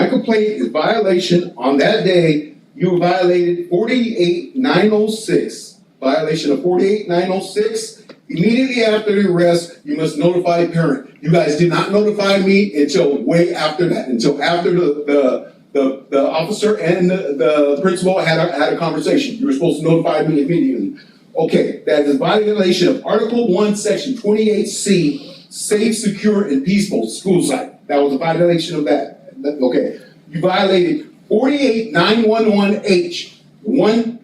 complaint is violation on that day. You violated 48906. Violation of 48906. Immediately after the arrest, you must notify a parent. You guys did not notify me until way after that, until after the officer and the principal had a conversation. You were supposed to notify me immediately. Okay, that is violation of Article 1, Section 28C, safe, secure, and peaceful school site. That was a violation of that. Okay, you violated 48911H, 1,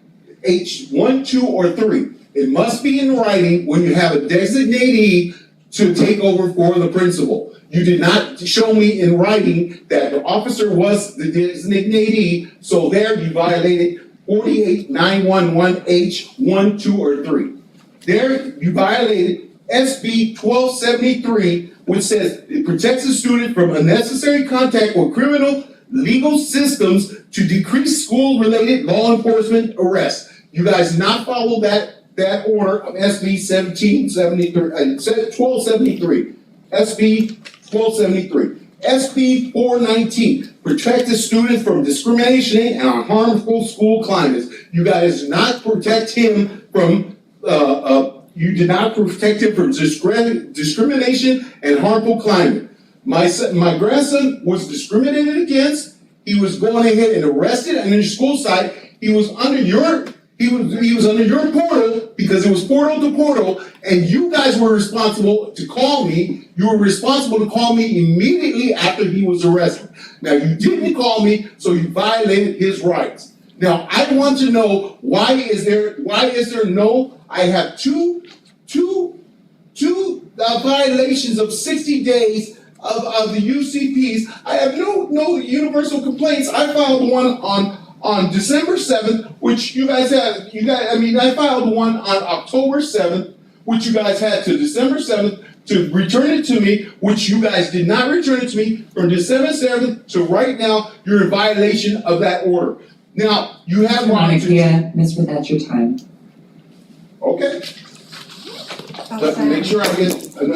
2, or 3. It must be in writing when you have a designatee to take over for the principal. You did not show me in writing that the officer was the designatee, so there you violated 48911H, 1, 2, or 3. There you violated SB 1273, which says it protects the student from unnecessary contact with criminal legal systems to decrease school-related law enforcement arrests. You guys did not follow that order of SB 1273. SB 1273. SB 419, protect the student from discrimination and harmful school climates. You guys did not protect him from, discrimination and harmful climate. My grandson was discriminated against. He was going ahead and arrested on your school site. He was under your portal because it was portal to portal, and you guys were responsible to call me. You were responsible to call me immediately after he was arrested. Now, you didn't call me, so you violated his rights. Now, I want to know why is there no? I have two violations of 60 days of the UCPs. I have no universal complaints. I filed one on December 7th, which you guys had. I filed one on October 7th, which you guys had to December 7th to return it to me, which you guys did not return it to me from December 7th to right now. You're in violation of that order. Now, you have Miss, that's your time. Okay. But make sure I get an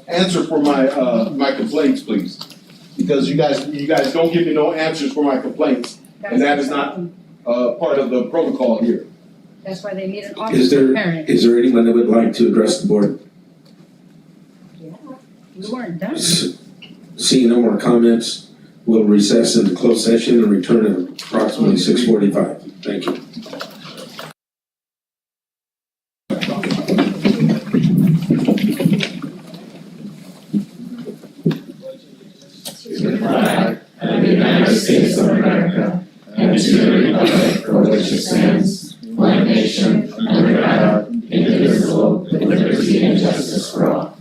answer for my complaints, please. Because you guys don't give me no answers for my complaints. And that is not part of the protocol here. That's why they need an officer parent. Is there anyone that would like to address the board? Yeah, you weren't done. Seeing no more comments, we'll recess into closed session and return at approximately 6:45. Thank you. Of the United States of America, and to the republic for which it stands, one nation, under God, indivisible, with liberty and justice for all.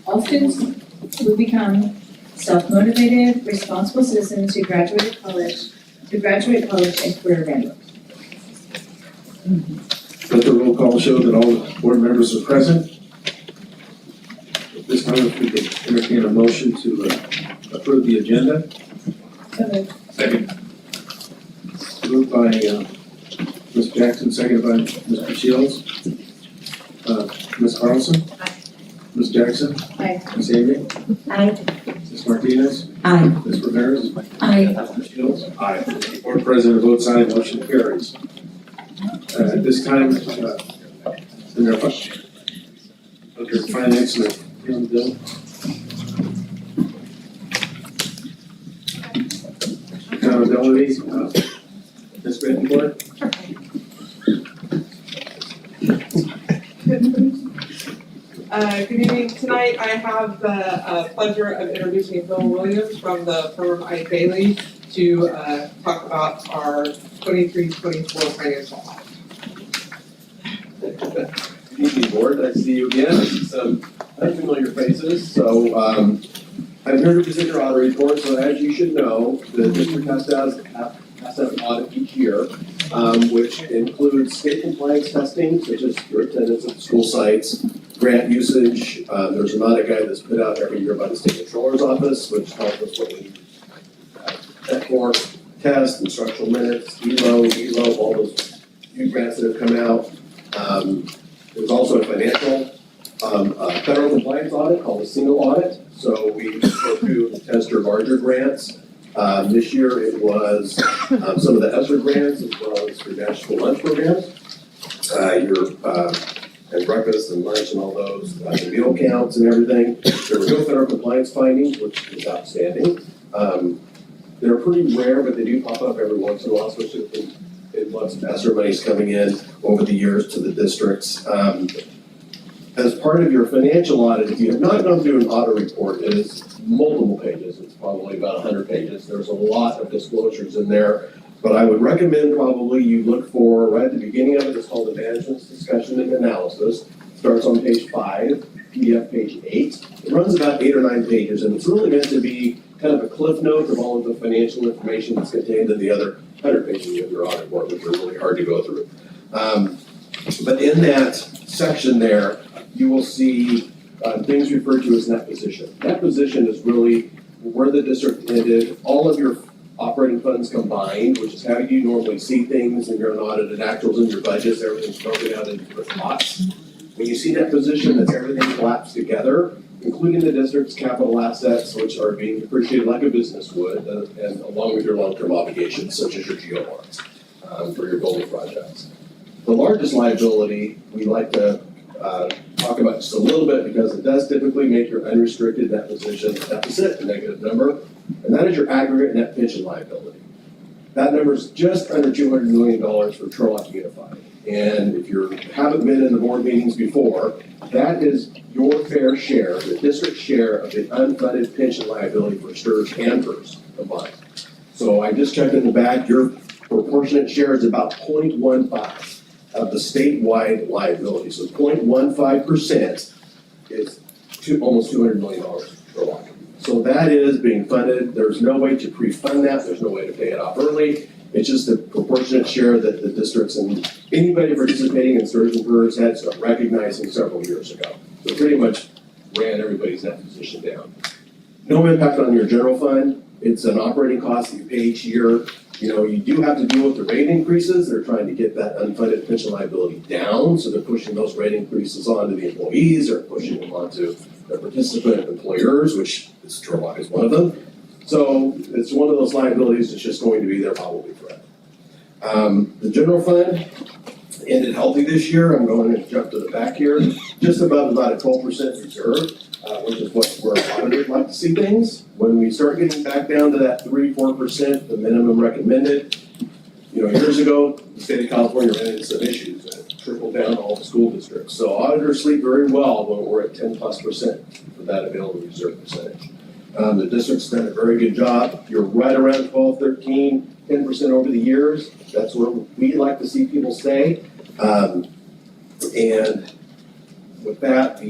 All students will become self-motivated, responsible citizens who graduate college and career ready. Let the roll call show that all board members are present. At this time, if we could entertain a motion to approve the agenda. Second. Moved by Ms. Jackson, seconded by Mr. Shields. Ms. Carlson? Aye. Ms. Jackson? Aye. Ms. Amy? Aye. Ms. Martinez? Aye. Ms. Ramirez? Aye. Mr. Shields? Aye. Board President votes aye, motion carries. At this time, under finance and bill. Accountability, Ms. Bettencourt? Good evening. Tonight I have the pleasure of introducing Bill Williams from the firm I. Bailey to talk about our 23-24 financial audit. Good evening, board. Nice to see you again. I see some unfamiliar faces. So I'm here to present your audit report. So as you should know, the district has to have an audit each year, which includes state compliance testing, such as your attendance at the school sites, grant usage, there's another guy that's put out every year by the state controller's office, which tells us what we need. For test, instructional minutes, ELO, all those new grants that have come out. There's also a financial, federal compliance audit called a single audit. So we go through and test your larger grants. This year it was some of the ESSER grants as well as your national lunch programs. And breakfast and lunch and all those, the meal counts and everything. There were no federal compliance findings, which is outstanding. They're pretty rare, but they do pop up every once in a while, especially if lots of ESSER money's coming in over the years to the districts. As part of your financial audit, if you have not gone through an audit report, it is multiple pages. It's probably about 100 pages. There's a lot of disclosures in there. But I would recommend probably you look for, right at the beginning of it, it's called the Management's Discussion and Analysis. Starts on page 5, PDF page 8. It runs about 8 or 9 pages, and it's really meant to be kind of a cliff note of all of the financial information that's contained in the other 100 pages of your audit report, which are really hard to go through. But in that section there, you will see things referred to as net position. Net position is really where the district ended, all of your operating funds combined, which is how you normally see things in your unaudited actuals and your budgets, everything's broken out into different pots. When you see that position, that's everything collapsed together, including the district's capital assets, which are being depreciated like a business would, and along with your long-term obligations, such as your GO bonds for your building projects. The largest liability we like to talk about just a little bit because it does typically make your unrestricted net position deficit a negative number. And that is your aggregate net pension liability. That number is just under $200 million for Turlock Unified. And if you haven't been in the board meetings before, that is your fair share, the district share of the unfunded pension liability for STRS and FERS combined. So I just checked in the back, your proportionate share is about 0.15 of the statewide liability. So 0.15% is almost $200 million for Turlock. So that is being funded. There's no way to pre-fund that. There's no way to pay it off early. It's just a proportionate share that the districts and anybody participating in STRS and FERS had started recognizing several years ago. So pretty much ran everybody's net position down. No impact on your general fund. It's an operating cost that you pay each year. You know, you do have to deal with the rate increases. They're trying to get that unfunded pension liability down. So they're pushing those rate increases onto the employees or pushing them onto the participant employers, which is Turlock is one of them. So it's one of those liabilities that's just going to be there probably forever. The general fund ended healthy this year. I'm going to jump to the back here. Just about a 12% reserve, which is where auditors like to see things. When we start getting back down to that 3-4%, the minimum recommended, years ago, the state of California ran into some issues and it trickled down all the school districts. So auditors sleep very well when we're at 10+% for that available reserve percentage. The district's done a very good job. You're right around 12, 13, 10% over the years. That's where we like to see people stay. And with that,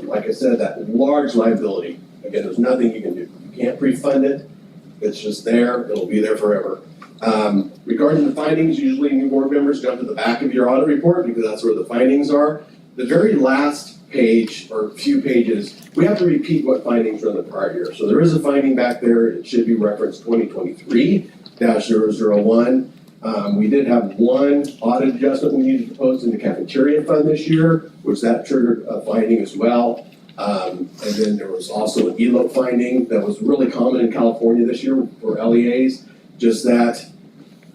like I said, that large liability, again, there's nothing you can do. You can't pre-fund it. It's just there. It'll be there forever. Regarding the findings, usually new board members jump to the back of your audit report because that's where the findings are. The very last page or few pages, we have to repeat what findings were in the prior year. So there is a finding back there. It should be referenced 2023-001. We did have one audit adjustment we needed to post in the cafeteria fund this year, which that triggered a finding as well. And then there was also an ELO finding that was really common in California this year for LEAs, just that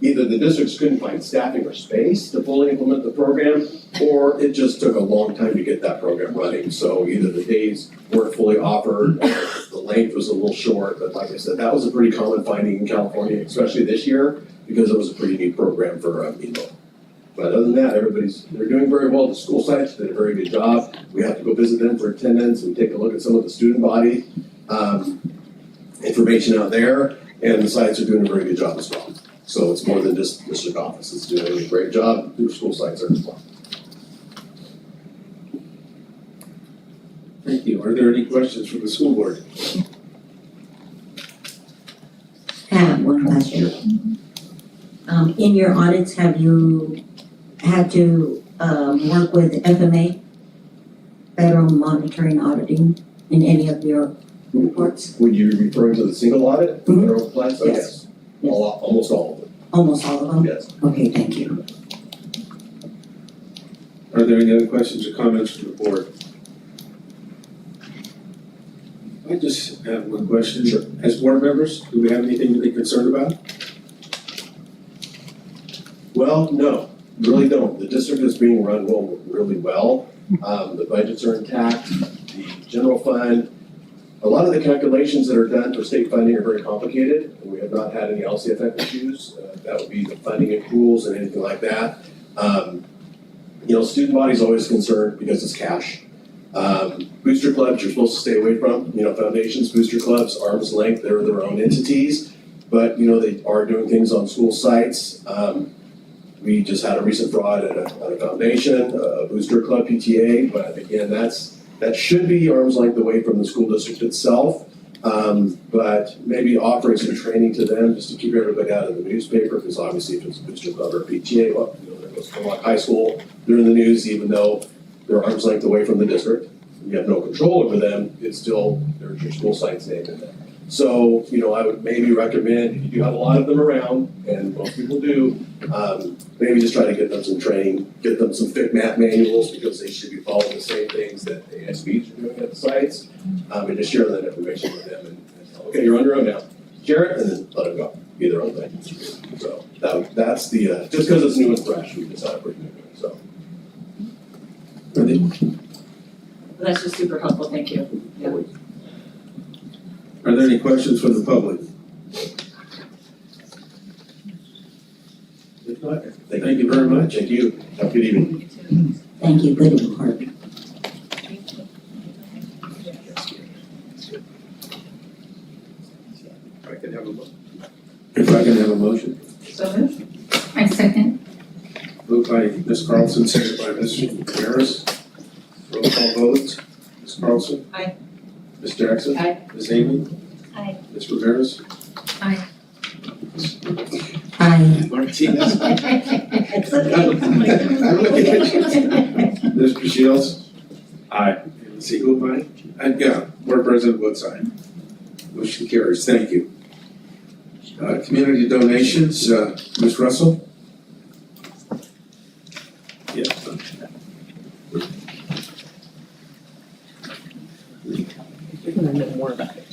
either the districts couldn't find staffing or space to fully implement the program, or it just took a long time to get that program running. So either the days weren't fully offered, or the length was a little short, but like I said, that was a pretty common finding in California, especially this year, because it was a pretty neat program for ELO. But other than that, they're doing very well. The school sites did a very good job. We have to go visit them for attendance and take a look at some of the student body information out there, and the sites are doing a very good job as well. So it's more than just the district office. It's doing a great job. Their school sites are as well. Thank you. Are there any questions from the school board? I have one question. In your audits, have you had to work with FMA federal monitoring auditing in any of your reports? Would you refer to the single audit, Mhm. federal compliance? Oh, Yes. Yes. Almost all of them, Almost all of them? yes. Okay, thank you. Are there any other questions or comments from the board? I just have one question. Sure. As board members, do we have anything to be concerned about? Well, no, really don't. The district is being run really well. The budgets are intact, the general fund. A lot of the calculations that are done for state funding are very complicated, and we have not had any LCFF issues. That would be the funding accruals and anything like that. Student body's always concerned because it's cash. Booster clubs, you're supposed to stay away from. Foundations, booster clubs, arm's length, they're their own entities. But, they are doing things on school sites. We just had a recent fraud at a foundation, a booster club PTA, but again, that should be arm's length away from the school district itself. But maybe offering some training to them just to keep everybody out of the newspaper, because obviously if it's a booster club or PTA, well, there goes Turlock High School, they're in the news even though they're arm's length away from the district. You have no control over them, it's still, there's your school site's name in there. So, I would maybe recommend, if you do have a lot of them around, and most people do, maybe just try to get them some training, get them some FICMAT manuals, because they should be following the same things that ASBs are doing at the sites, and just share that information with them, and okay, you're on your own now, share it, and then let them go, be their own thing. So, that's the, just because it's new and fresh, we decided we're doing it, so. That's just super helpful, thank you. Yeah. Are there any questions from the public? If not, thank you very much. Thank you, have a good evening. Thank you, good report. If I can have a motion. So moved. I second. Moved by Ms. Carlson, seconded by Ms. Harris. Roll call votes. Ms. Carlson? Aye. Ms. Jackson? Aye. Ms. Amy? Aye. Ms. Ramirez? Aye. Aye. Martinez? I'm looking at you. Mr. Shields? Aye. And Ms. Eagle, aye? And yeah, Board President Woods, aye. Motion carries, thank you. Community donations, Ms. Russell? Yes. You're gonna know more about it.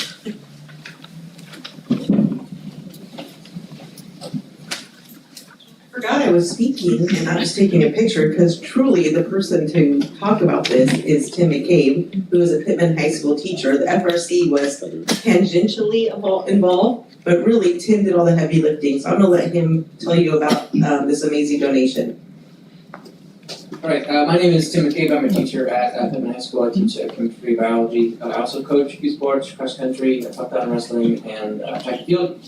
Forgot I was speaking and I was taking a picture because truly the person to talk about this is Tim McCabe, who is a Pittman High School teacher. The FRC was tangentially involved, but really Tim did all the heavy lifting. So I'm gonna let him tell you about this amazing donation. All right, my name is Tim McCabe. I'm a teacher at Pittman High School. I teach chemistry, biology. I also coach youth sports, cross country, top down wrestling, and track and field.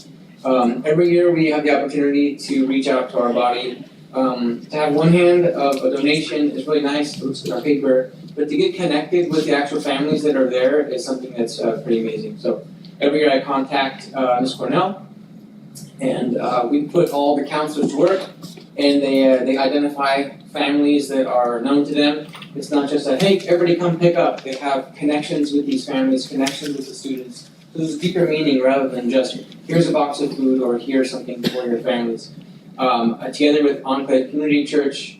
Every year we have the opportunity to reach out to our body. To have one hand of a donation is really nice, it looks good on paper, but to get connected with the actual families that are there is something that's pretty amazing. So every year I contact Ms. Cornell, and we put all the counselors to work, and they identify families that are known to them. It's not just a, hey, everybody come pick up. They have connections with these families, connections with the students. So there's a deeper meaning rather than just, here's a box of food or here's something for your families. Together with Enclave Community Church,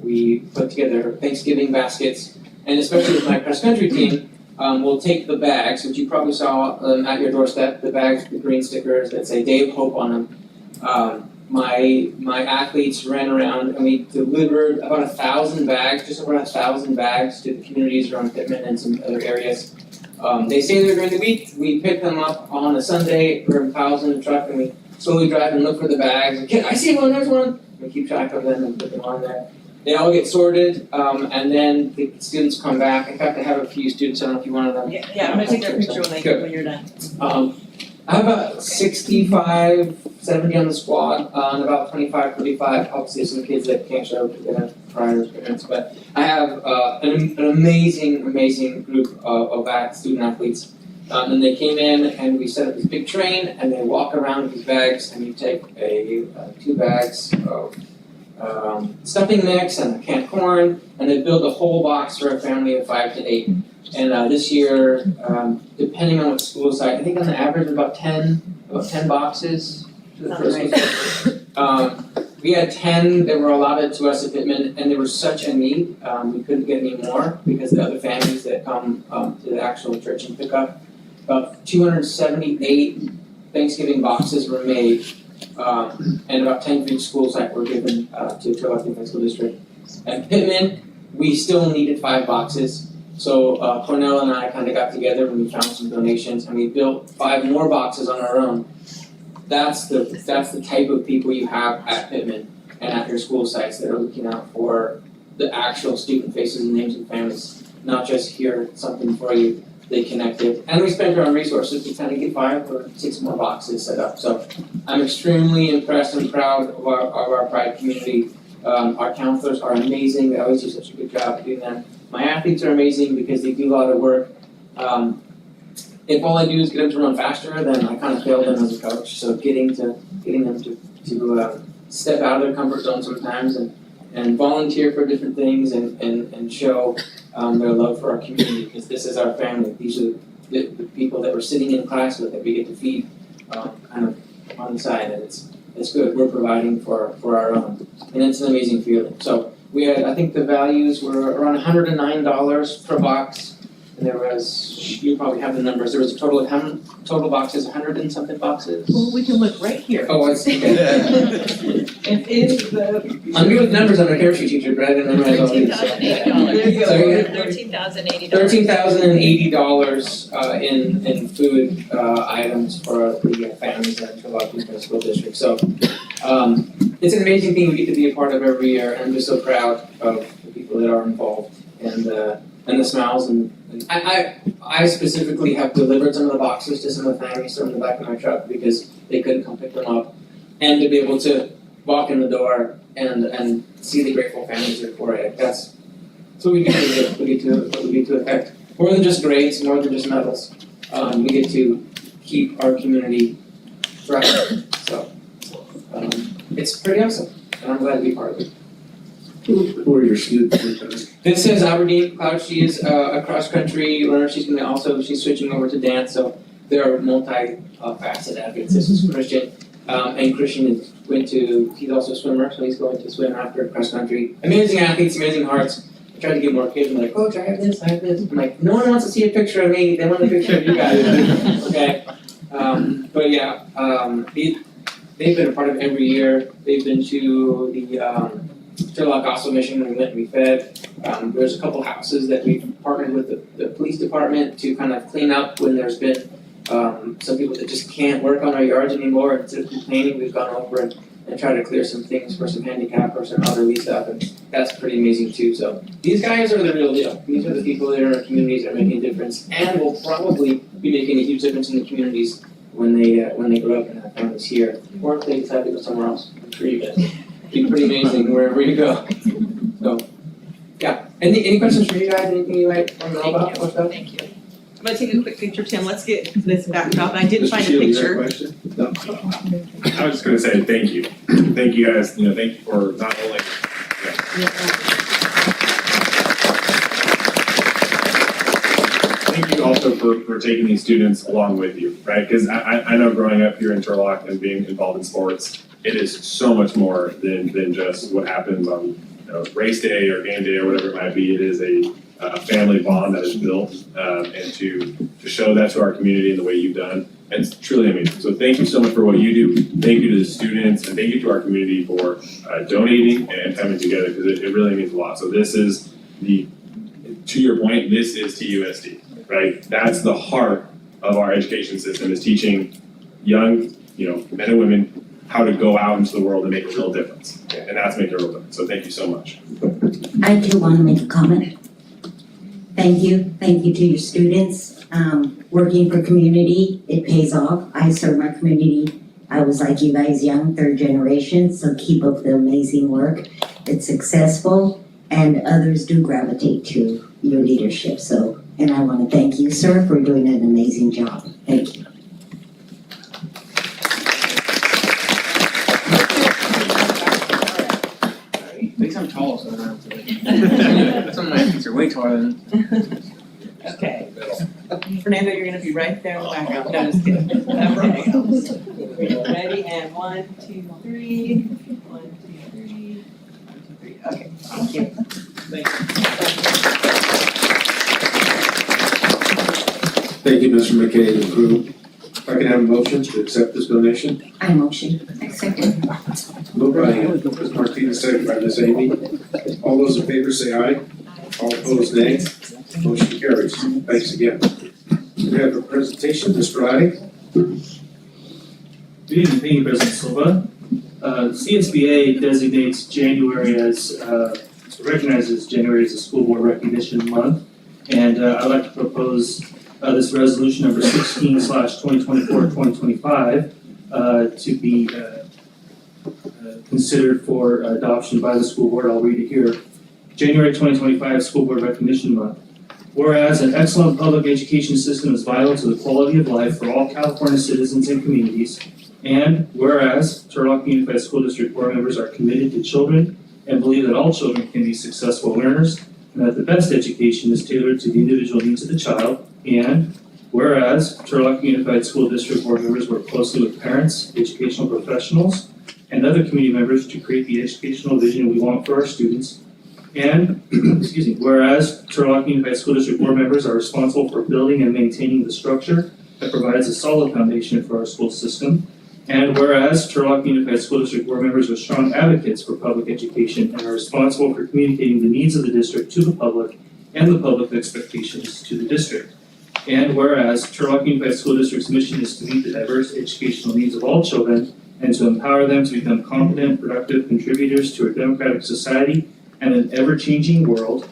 we put together Thanksgiving baskets, and especially with my cross country team, we'll take the bags, which you probably saw at your doorstep, the bags with the green stickers that say Day of Hope on them. My athletes ran around and we delivered about 1,000 bags, just over 1,000 bags to the communities around Pittman and some other areas. They stay there during the week. We pick them up on a Sunday, put them in the truck, and we slowly drive and look for the bags. Kid, I see one, there's one. We keep track of them and put them on there. They all get sorted, and then the students come back. In fact, I have a few students. I don't know if you wanted them. Yeah, I'm gonna take that picture when you're done. I have about 65, 70 on the squad, and about 25, 35, obviously some kids that can't show because they have prior experience, but I have an amazing group of student athletes. And they came in and we set up this big train and they walk around with these bags and you take 2 bags of stuffing mix and a canned corn, and they built a whole box for a family of 5 to 8. And this year, depending on what school site, I think on the average about 10 boxes to the first school. We had 10 that were allotted to us at Pittman, and there was such a need, we couldn't get any more because the other families that come to the actual church and pick up. About 278 Thanksgiving boxes were made, and about 10 for each school site were given to Turlock Unified School District. At Pittman, we still needed 5 boxes, so Cornell and I kind of got together and we found some donations, and we built 5 more boxes on our own. That's the type of people you have at Pittman and at your school sites that are looking out for the actual student faces and names and families, not just here something for you. They connected, and we spent our own resources to kind of get 5 or 6 more boxes set up. So I'm extremely impressed and proud of our Pride community. Our counselors are amazing. They always do such a good job doing that. My athletes are amazing because they do a lot of work. If all I do is get them to run faster, then I kind of fail them as a coach. So getting them to step out of their comfort zone sometimes and volunteer for different things and show their love for our community, because this is our family. These are the people that we're sitting in class with that we get to feed kind of on the side, and it's good. We're providing for our own, and it's an amazing feeling. So we had, I think the values were around $109 per box. And there was, you probably have the numbers, there was a total of how many total boxes, 100 and something boxes? Well, we can look right here. Oh, I see. It is the. I'm good with numbers, I'm a chemistry teacher, but I didn't memorize all these. There you go. So, yeah. $13,080. $13,080 in food items for the families at Turlock Unified School District. So it's an amazing thing we get to be a part of every year, and I'm just so proud of the people that are involved and the smiles. And I specifically have delivered some of the boxes to some of the families from the back of my truck because they couldn't come pick them up, and to be able to walk in the door and see the grateful families are for it. That's what we get to affect. More than just grades, more than just medals. We get to keep our community thriving. So it's pretty awesome, and I'm glad to be part of it. Who are your students? This is Aberdeen Cloud. She is a cross-country learner. She's switching over to dance, so they're multi-faceted athletes. This is Christian, and Christian he's also a swimmer, so he's going to swim after cross-country. Amazing athletes, amazing hearts. I tried to get more kids. I'm like, Coach, I have this. I'm like, no one wants to see a picture of me. They want a picture of you guys. Okay. But yeah, they've been a part of every year. They've been to the Turlock Gospel Mission when we went and we fed. There's a couple houses that we've partnered with the police department to kind of clean up when there's been some people that just can't work on our yards anymore. Instead of complaining, we've gone over and tried to clear some things for some handicap or some elderly stuff, and that's pretty amazing too. So these guys are the real deal. These are the people that are in our communities that are making a difference, and will probably be making a huge difference in the communities when they grow up and have families here, or if they decide to go somewhere else. I'm sure you guys. Be pretty amazing wherever you go. So, yeah. Any questions for you guys? Anything you might want to know about? Thank you. I'm gonna take a quick picture, Tim. Let's get this backed up. I didn't find a picture. Question? No. I was just gonna say thank you. Thank you guys, thank you for not only. Thank you also for taking these students along with you, right? Because I know growing up here in Turlock and being involved in sports, it is so much more than just what happens on race day or game day or whatever it might be. It is a family bond that is built, and to show that to our community in the way you've done, it's truly amazing. So thank you so much for what you do. Thank you to the students, and thank you to our community for donating and coming together, because it really means a lot. So this is to your point, this is TUSD, right? That's the heart of our education system, is teaching young, men and women how to go out into the world and make a real difference. And that's making a real difference. So thank you so much. I too want to make a comment. Thank you to your students. Working for community, it pays off. I serve my community. I was like you guys, young, 3rd generation, so keep up the amazing work. It's successful, and others do gravitate to your leadership. So, and I want to thank you, sir, for doing an amazing job. Thank you. wait tomorrow then. Okay. Fernando, you're gonna be right there in the background. No, just kidding. Okay. Ready, and 1, 2, 3. 1, 2, 3. 1, 2, 3. Okay, thank you. Thank you, Mr. McKay and crew. If I can have a motion to accept this donation. I motion. I second. Moved by Ms. Martinez, second by Ms. Amy. All those in favor say aye. All opposed, nay. Motion carries. Thanks again. We have a presentation, Mr. Riley. Good evening, thank you, President Silva. CSBA designates January as, recognizes January as a school board recognition month. And I'd like to propose this resolution number 16/2024-2025 to be considered for adoption by the school board. I'll read it here. January 2025 School Board Recognition Month. Whereas an excellent public education system is vital to the quality of life for all California citizens and communities, and whereas Turlock Unified School District board members are committed to children and believe that all children can be successful learners, and that the best education is tailored to the individual needs of the child, and whereas Turlock Unified School District board members work closely with parents, educational professionals, and other community members to create the educational vision we want for our students, and, whereas Turlock Unified School District board members are responsible for building and maintaining the structure that provides a solid foundation for our school system, and whereas Turlock Unified School District board members are strong advocates for public education and are responsible for communicating the needs of the district to the public and the public expectations to the district. And whereas Turlock Unified School District's mission is to meet the diverse educational needs of all children and to empower them to become competent, productive contributors to a democratic society and an ever-changing world.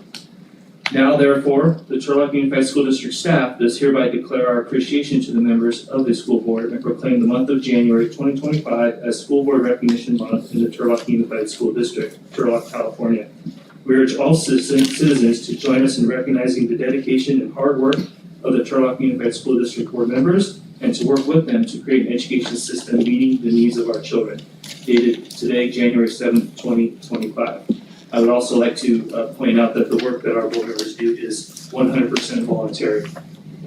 Now, therefore, the Turlock Unified School District staff does hereby declare our appreciation to the members of the school board and proclaim the month of January 2025 as School Board Recognition Month in the Turlock Unified School District, Turlock, California. We urge all citizens to join us in recognizing the dedication and hard work of the Turlock Unified School District board members and to work with them to create an education system meeting the needs of our children. Dated today, January 7th, 2025. I would also like to point out that the work that our board members do is 100% voluntary.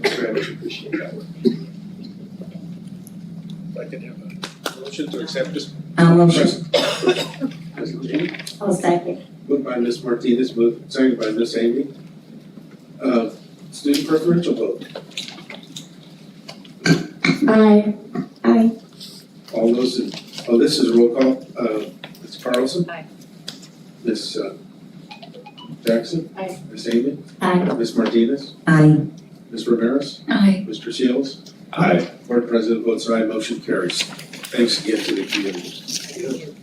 I very much appreciate that work. If I can have a motion to accept this. I motion. Presentation. I'll second. Moved by Ms. Martinez, seconded by Ms. Amy. Student preferential vote. Aye. Aye. All those in, this is roll call. Ms. Carlson? Aye. Ms. Jackson? Aye. Ms. Amy? Aye. Ms. Martinez? Aye. Ms. Ramirez? Aye. Mr. Shields? Aye. Board President votes aye, motion carries. Thanks again to the community.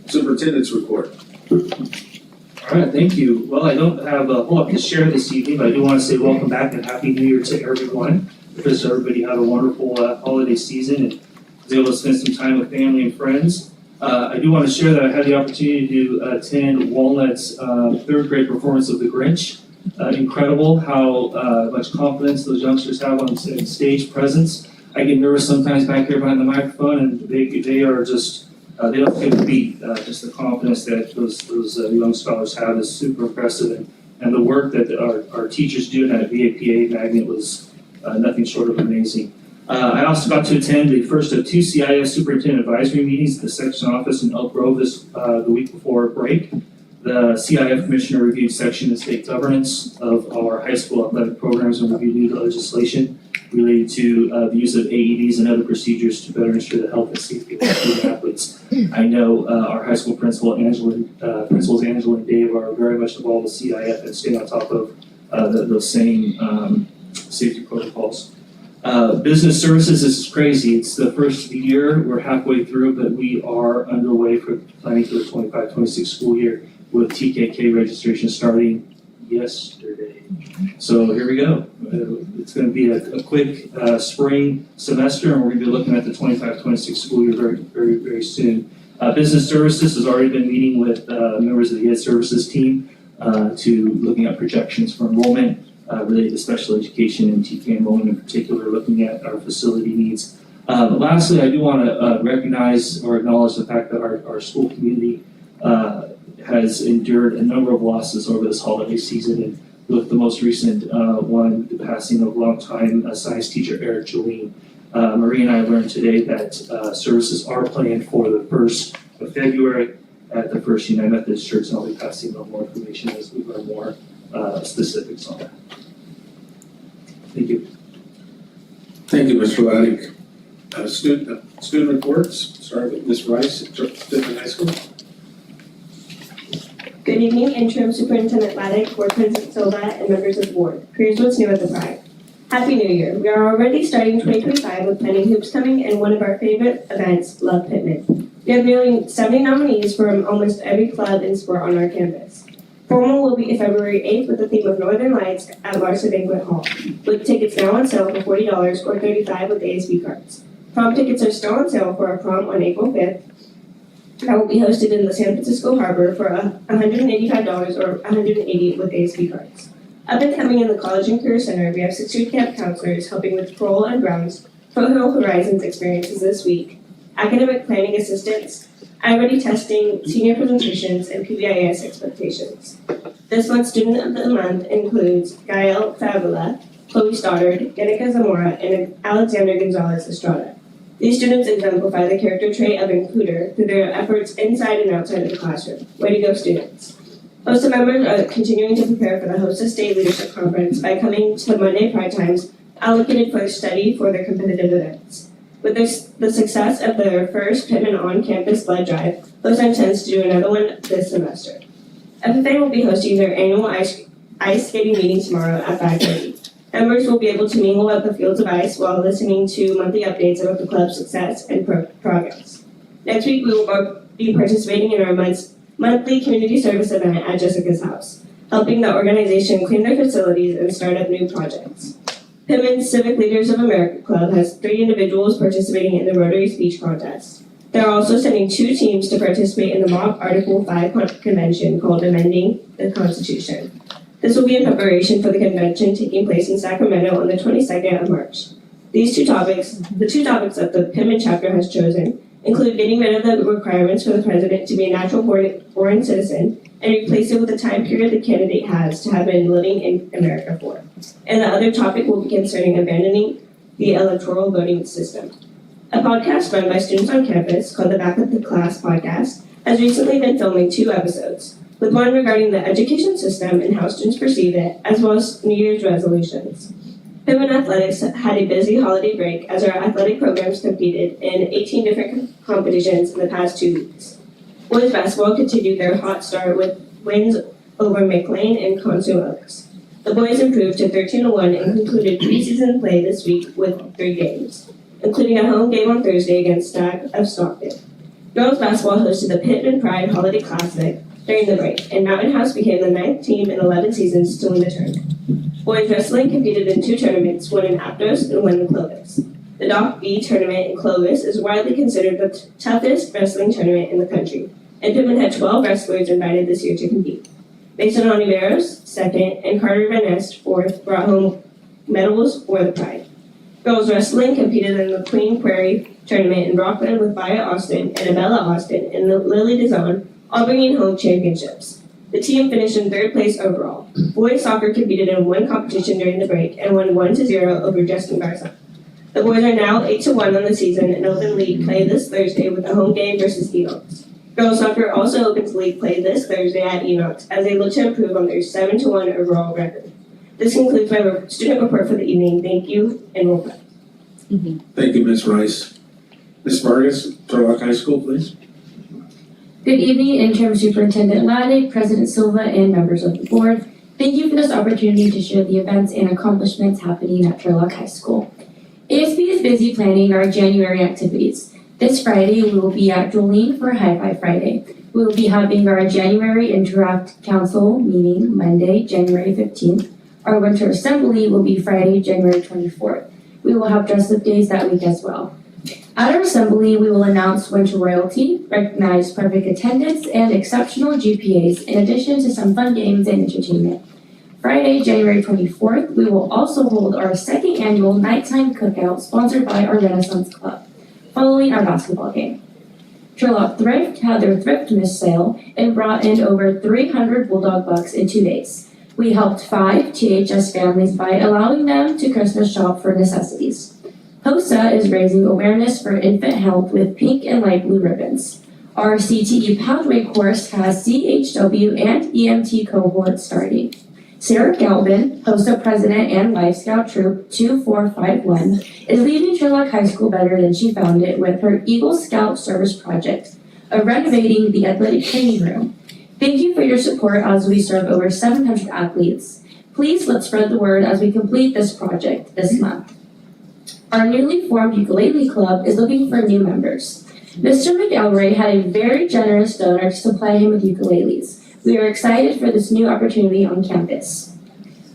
Superintendent's report. All right, thank you. Well, I don't have a whole lot to share this evening, but I do want to say welcome back and Happy New Year to everyone. Because everybody had a wonderful holiday season and was able to spend some time with family and friends. I do want to share that I had the opportunity to attend Walnut's third grade performance of The Grinch. Incredible how much confidence those youngsters have on stage presence. I get nervous sometimes back here behind the microphone, and they are just they don't take a beat. Just the confidence that those young scholars have is super impressive, and the work that our teachers do in that VAPA magnet was nothing short of amazing. I also got to attend the first of 2 CIS superintendent advisory meetings at the section office in Elk Grove the week before break. The CIF commissioner reviewed section and state governance of our high school athletic programs and reviewed new legislation related to the use of AEDs and other procedures to better ensure the health and safety of our student athletes. I know our high school principals Angela and Dave are very much involved with CIF and stay on top of those same safety protocols. Business services, this is crazy. It's the first of the year. We're halfway through, but we are underway for planning for the 25-26 school year with TKK registration starting yesterday. So here we go. It's going to be a quick spring semester, and we're going to be looking at the 25-26 school year very, very, very soon. Business services has already been meeting with members of the Ed Services team to looking at projections for enrollment related to special education and TK enrollment in particular, looking at our facility needs. But lastly, I do want to recognize or acknowledge the fact that our school community has endured a number of losses over this holiday season, and with the most recent one, the passing of longtime science teacher Eric Jolene. Marie and I learned today that services are planned for the 1st of February at the First United Methodist Church, and I'll be passing on more information as we learn more specifics on that. Thank you. Thank you, Mr. Laddick. Student reports, start with Ms. Rice at Pittman High School. Good evening, Interim Superintendent Laddick, Board President Silva, and members of the board. Here's what's new at the Pride. Happy New Year. We are already starting 2025 with planning hoops coming and one of our favorite events, Love Pittman. We have nearly 70 nominees from almost every club and sport on our campus. Formal will be February 8th with the theme of Northern Lights at Larson Banquet Hall, with tickets now on sale for $40 or $35 with ASB cards. Prom tickets are still on sale for our prom on April 5th. That will be hosted in the San Francisco Harbor for $185 or $180 with ASB cards. Up and coming in the College and Career Center, we have 6 youth camp counselors helping with Parole and Grounds, Foothill Horizons experiences this week, academic planning assistance, iReady testing, senior presentations, and PBIS expectations. This month's Student of the Month includes Gael Favela, Chloe Stoddard, Danica Zamora, and Alexander Gonzalez Estrada. These students exemplify the character trait of includer through their efforts inside and outside of the classroom. Way to go, students. HOSA members are continuing to prepare for the HOSA State Leadership Conference by coming to the Monday Pride Times allocated for study for their competitive events. With the success of their first Pittman on-campus blood drive, HOSA intends to do another one this semester. FFA will be hosting their annual ice skating meeting tomorrow at 5:30. Members will be able to mingle at the fields of ice while listening to monthly updates about the club's success and progress. Next week, we will be participating in our monthly community service event at Jessica's house, helping the organization clean their facilities and start up new projects. Pittman's Civic Leaders of America Club has 3 individuals participating in the Rotary Speech Contest. They are also sending 2 teams to participate in the mock Article 5 convention called Amending the Constitution. This will be in preparation for the convention taking place in Sacramento on the 22nd of March. The 2 topics that the Pittman chapter has chosen include getting rid of the requirements for the president to be a natural born citizen and replace it with the time period the candidate has to have been living in America for. And the other topic will be concerning abandoning the electoral voting system. A podcast run by students on campus called the Back of the Class podcast has recently been filming 2 episodes, with one regarding the education system and how students perceive it, as well as New Year's resolutions. Pittman Athletics had a busy holiday break as our athletic programs competed in 18 different competitions in the past 2 weeks. Boys basketball continued their hot start with wins over McLean and Conso Oaks. The boys improved to 13-1 and concluded preseason play this week with 3 games, including a home game on Thursday against Stack of Stockton. Girls basketball hosted the Pittman Pride Holiday Classic during the break, and Mountain House became the 9th team in 11 seasons to win the tournament. Boys wrestling competed in 2 tournaments, one in Aptos and one in Clovis. The Doc B tournament in Clovis is widely considered the toughest wrestling tournament in the country, and Pittman had 12 wrestlers invited this year to compete. Mason Oliveros, 2nd, and Carter Van Nest, 4th, brought home medals for the Pride. Girls wrestling competed in the Queen Prairie tournament in Rockland with Via Austin and Abella Austin and Lily DeZon, all bringing home championships. The team finished in 3rd place overall. Boys soccer competed in 1 competition during the break and won 1-0 over Justin Garza. The boys are now 8-1 on the season and open league play this Thursday with a home game versus Enox. Girls soccer also opens league play this Thursday at Enox as they look to improve on their 7-1 overall record. This concludes my student report for the evening. Thank you, and roll call. Thank you, Ms. Rice. Ms. Vargas, Turlock High School, please. Good evening, Interim Superintendent Laddick, President Silva, and members of the board. Thank you for this opportunity to share the events and accomplishments happening at Turlock High School. ASB is busy planning our January activities. This Friday, we will be at Jolene for High Five Friday. We will be having our January Interact Council meeting Monday, January 15th. Our Winter Assembly will be Friday, January 24th. We will have dress-up days that week as well. At our assembly, we will announce Winter Royalty, recognize perfect attendance, and exceptional GPAs, in addition to some fun games and entertainment. Friday, January 24th, we will also hold our 2nd annual nighttime cookout sponsored by our Renaissance Club, following our basketball game. Turlock Thrift had their Thriftmas sale and brought in over 300 Bulldog bucks in 2 days. We helped 5 THS families by allowing them to Christmas shop for necessities. HOSA is raising awareness for infant health with pink and light blue ribbons. Our CTE Pathway course has CHW and EMT cohorts starting. Sarah Galvin, HOSA President and Life Scout Troop 2451, is leaving Turlock High School better than she found it with her Eagle Scout Service Project of renovating the athletic training room. Thank you for your support as we serve over 700 athletes. Please let's spread the word as we complete this project this month. Our newly formed ukulele club is looking for new members. Mr. McElroy had a very generous donor to supply him with ukuleles. We are excited for this new opportunity on campus.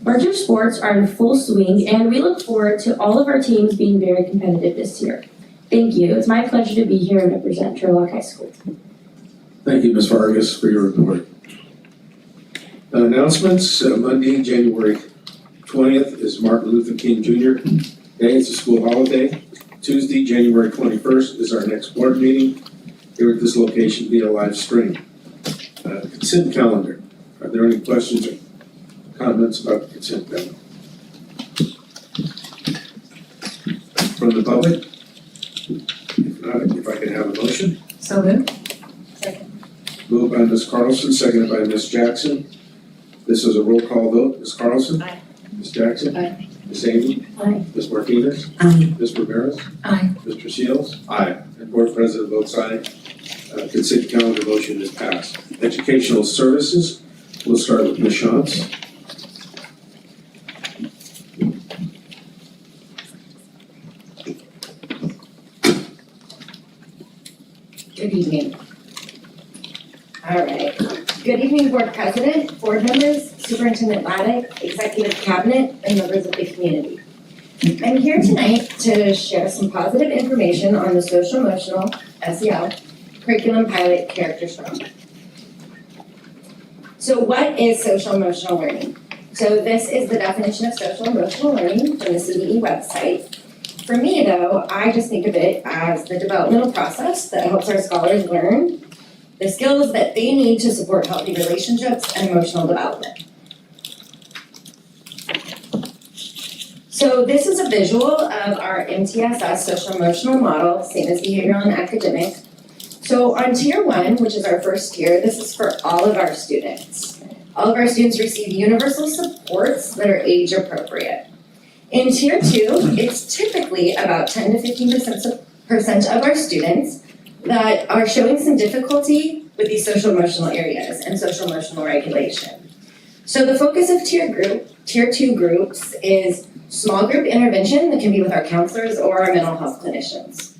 Winter sports are in full swing, and we look forward to all of our teams being very competitive this year. Thank you. It's my pleasure to be here and represent Turlock High School. Thank you, Ms. Vargas, for your report. Announcements, Monday, January 20th is Martin Luther King Jr. Day. It's a school holiday. Tuesday, January 21st is our next board meeting here at this location via live stream. Consent calendar. Are there any questions or comments about the consent calendar? From the public? If not, if I can have a motion. So moved. Moved by Ms. Carlson, seconded by Ms. Jackson. This is a roll call vote. Ms. Carlson? Aye. Ms. Jackson? Aye. Ms. Amy? Aye. Ms. Martinez? Aye. Ms. Ramirez? Aye. Mr. Shields? Aye. And Board President votes aye. Consent calendar motion is passed. Educational services, we'll start with Ms. Shantz. Good evening. All right. Good evening, Board President, board members, Superintendent Laddick, Executive Cabinet, and members of the community. I'm here tonight to share some positive information on the social-emotional, SEL, curriculum pilot Character Strong. So what is social-emotional learning? So this is the definition of social-emotional learning from the CDE website. For me, though, I just think of it as the developmental process that helps our scholars learn the skills that they need to support healthy relationships and emotional development. So this is a visual of our MTSS social emotional model, same as behavioral and academic. So on tier 1, which is our first tier, this is for all of our students. All of our students receive universal supports that are age appropriate. In tier 2, it's typically about 10 to 15% of our students that are showing some difficulty with these social emotional areas and social emotional regulation. So the focus of tier 2 groups is small group intervention that can be with our counselors or our mental health clinicians.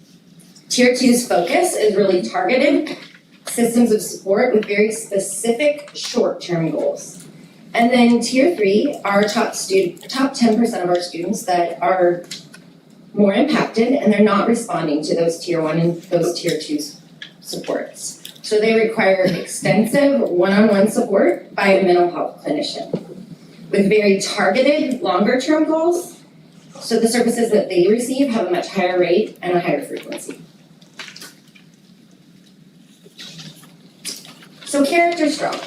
Tier 2's focus is really targeted systems of support with very specific short-term goals. And then tier 3 are top 10% of our students that are more impacted and they're not responding to those tier 1 and those tier 2 supports. So they require extensive one-on-one support by a mental health clinician with very targeted longer-term goals. So the services that they receive have a much higher rate and a higher frequency. So Character Strong.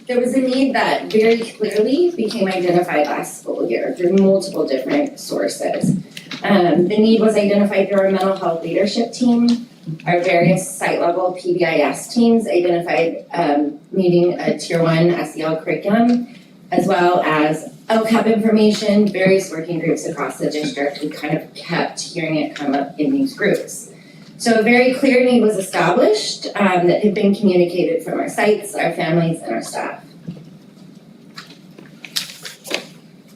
There was a need that very clearly became identified last school year through multiple different sources. The need was identified through our mental health leadership team. Our various site level PBIS teams identified needing a tier 1 SEL curriculum, as well as LCAP information, various working groups across the district. We kind of kept hearing it come up in these groups. So a very clear need was established that had been communicated from our sites, our families, and our staff.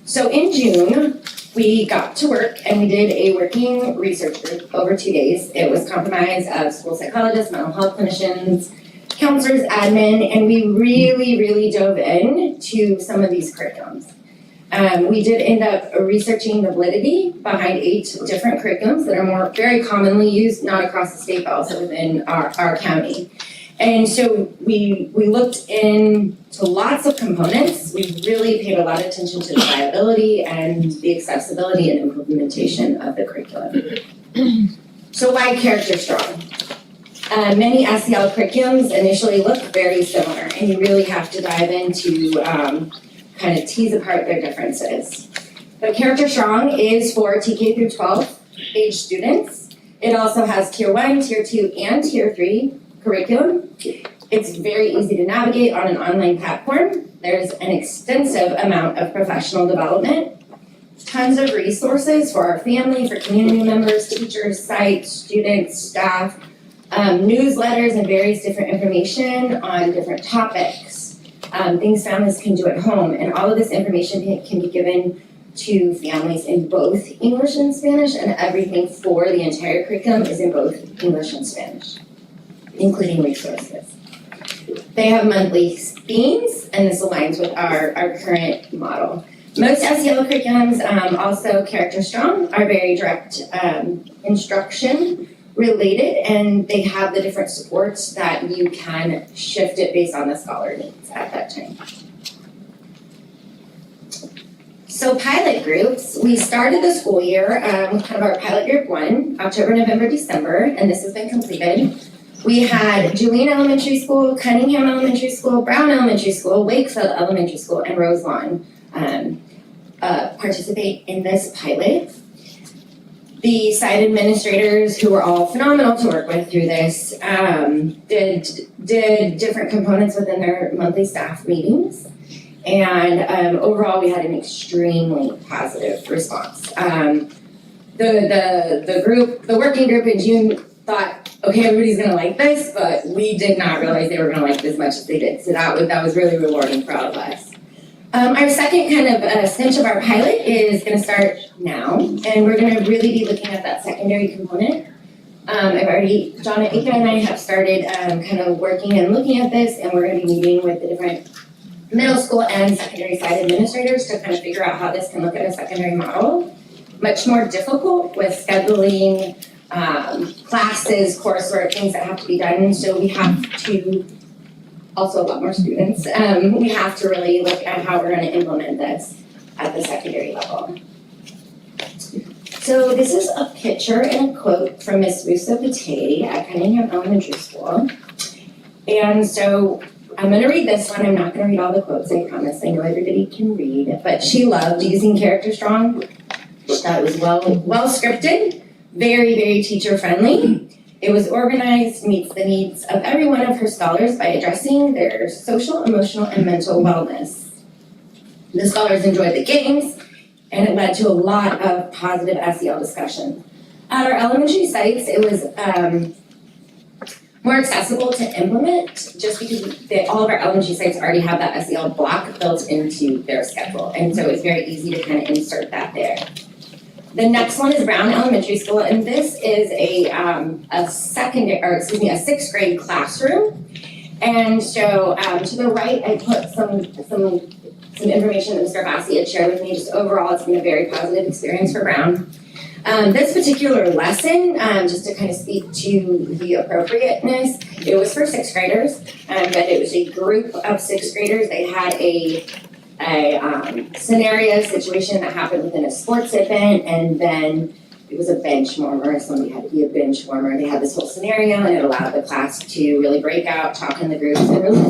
So in June, we got to work and we did a working research group over 2 days. It was comprised of school psychologists, mental health clinicians, counselors, admin, and we really dove into some of these curriculums. We did end up researching the validity behind 8 different curriculums that are very commonly used, not across the state, but also within our county. And so we looked into lots of components. We really paid a lot of attention to the viability and the accessibility and implementation of the curriculum. So why Character Strong? Many SEL curriculums initially look very similar, and you really have to dive into kind of tease apart their differences. But Character Strong is for TK through 12 age students. It also has Tier 1, Tier 2, and Tier 3 curriculum. It's very easy to navigate on an online platform. There's an extensive amount of professional development, tons of resources for our family, for community members, teachers, sites, students, staff, newsletters and various different information on different topics, things families can do at home, and all of this information can be given to families in both English and Spanish, and everything for the entire curriculum is in both English and Spanish, including resources. They have monthly themes, and this aligns with our current model. Most SEL curriculums, also Character Strong, are very direct instruction related, and they have the different supports that you can shift it based on the scholar needs at that time. So pilot groups, we started the school year with kind of our pilot group 1, October, November, December, and this has been completed. We had Julian Elementary School, Cunningham Elementary School, Brown Elementary School, Wakefield Elementary School, and Roselawn participate in this pilot. The site administrators, who were all phenomenal to work with through this, did different components within their monthly staff meetings. And overall, we had an extremely positive response. The working group in June thought, okay, everybody's gonna like this, but we did not realize they were gonna like it as much as they did. So that was really rewarding for all of us. Our second kind of stint of our pilot is gonna start now, and we're gonna really be looking at that secondary component. Donna Ika and I have started kind of working and looking at this, and we're gonna be meeting with the different middle school and secondary side administrators to kind of figure out how this can look at a secondary model. Much more difficult with scheduling, classes, coursework, things that have to be done, so we have to, also a lot more students, we have to really look at how we're gonna implement this at the secondary level. So this is a picture and a quote from Miss Russo Pate at Cunningham Elementary School. And so I'm gonna read this one, I'm not gonna read all the quotes, I promise, I know everybody can read, but she loved using Character Strong. She thought it was well scripted, very, very teacher friendly. It was organized, meets the needs of every one of her scholars by addressing their social, emotional, and mental wellness. The scholars enjoyed the games, and it led to a lot of positive SEL discussion. At our elementary sites, it was more accessible to implement, just because all of our elementary sites already have that SEL block built into their schedule, and so it's very easy to kind of insert that there. The next one is Brown Elementary School, and this is a sixth grade classroom. And so to the right, I put some information that Mr. Bassi had shared with me. Just overall, it's been a very positive experience for Brown. This particular lesson, just to kind of speak to the appropriateness, it was for sixth graders, but it was a group of sixth graders. They had a scenario situation that happened within a sports event, and then it was a bench warmer. Somebody had to be a bench warmer. They had this whole scenario, and it allowed the class to really break out, talk in the groups, and really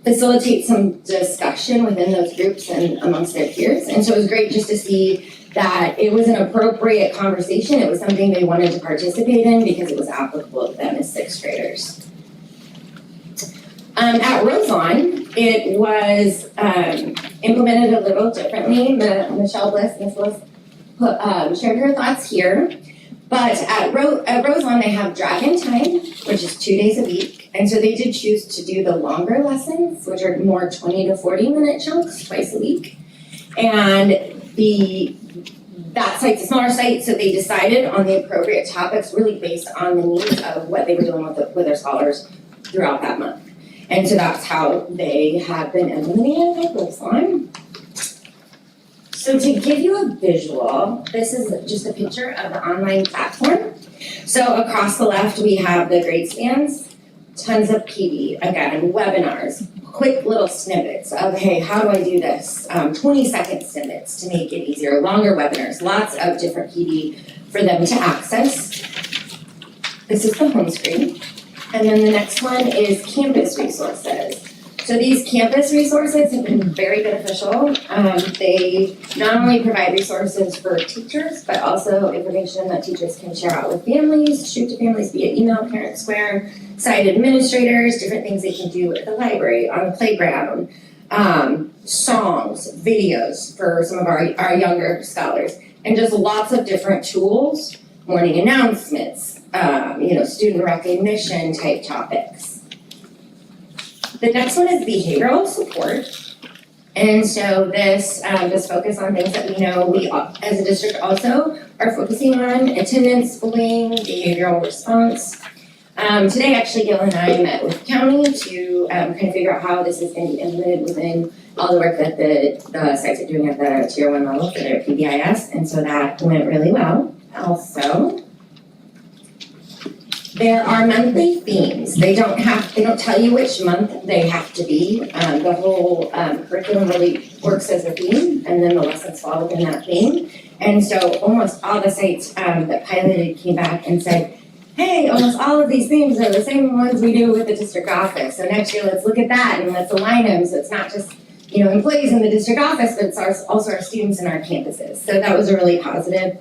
facilitate some discussion within those groups and amongst their peers. And so it was great just to see that it was an appropriate conversation. It was something they wanted to participate in because it was applicable to them as sixth graders. At Roselawn, it was implemented a little differently. Miss Bliss shared her thoughts here. But at Roselawn, they have Dragon Time, which is 2 days a week. And so they did choose to do the longer lessons, which are more 20 to 40-minute chunks twice a week. And that site's a smaller site, so they decided on the appropriate topics really based on the needs of what they were doing with their scholars throughout that month. And so that's how they have been implementing it at Roselawn. So to give you a visual, this is just a picture of the online platform. So across the left, we have the grade spans, tons of PD, again, webinars, quick little snippets of, hey, how do I do this? 20-second snippets to make it easier, longer webinars, lots of different PD for them to access. This is the home screen. And then the next one is campus resources. So these campus resources have been very beneficial. They not only provide resources for teachers, but also information that teachers can share out with families, shoot to families via email, Parent Square, site administrators, different things they can do at the library, on the playground, songs, videos for some of our younger scholars, and just lots of different tools, morning announcements, student recognition type topics. The next one is behavioral support. And so this focus on things that we know we as a district also are focusing on: attendance, bullying, behavioral response. Today, actually, Gil and I met with the county to kind of figure out how this is going to be implemented within all the work that the sites are doing at the Tier 1 level for their PBIS, and so that went really well. Also, there are monthly themes. They don't tell you which month they have to be. The whole curriculum really works as a theme, and then the lessons fall within that theme. And so almost all the sites that piloted came back and said, hey, almost all of these themes are the same ones we do with the district office. So next year, let's look at that and let's align them so it's not just employees in the district office, but it's also our students and our campuses. So that was a really positive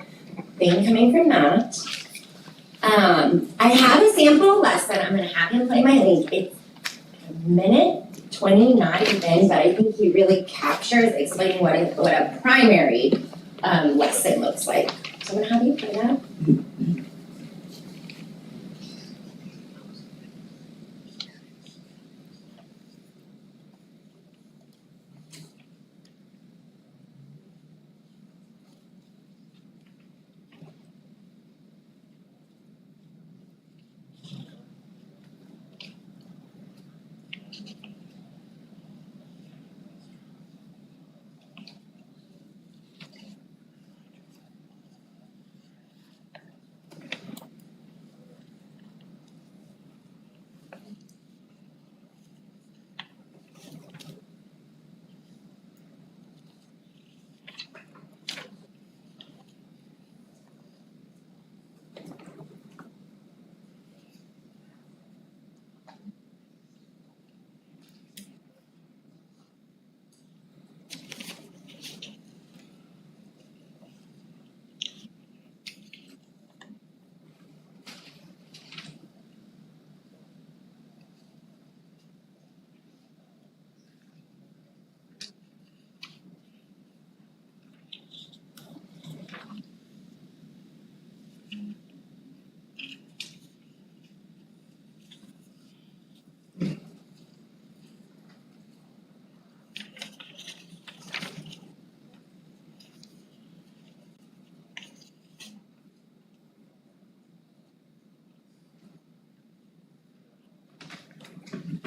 thing coming from that. I have a sample lesson. I'm going to have him play my link. It's a minute 20, not even, but I think he really captures explaining what a primary lesson looks like. So I'm going to have you play that.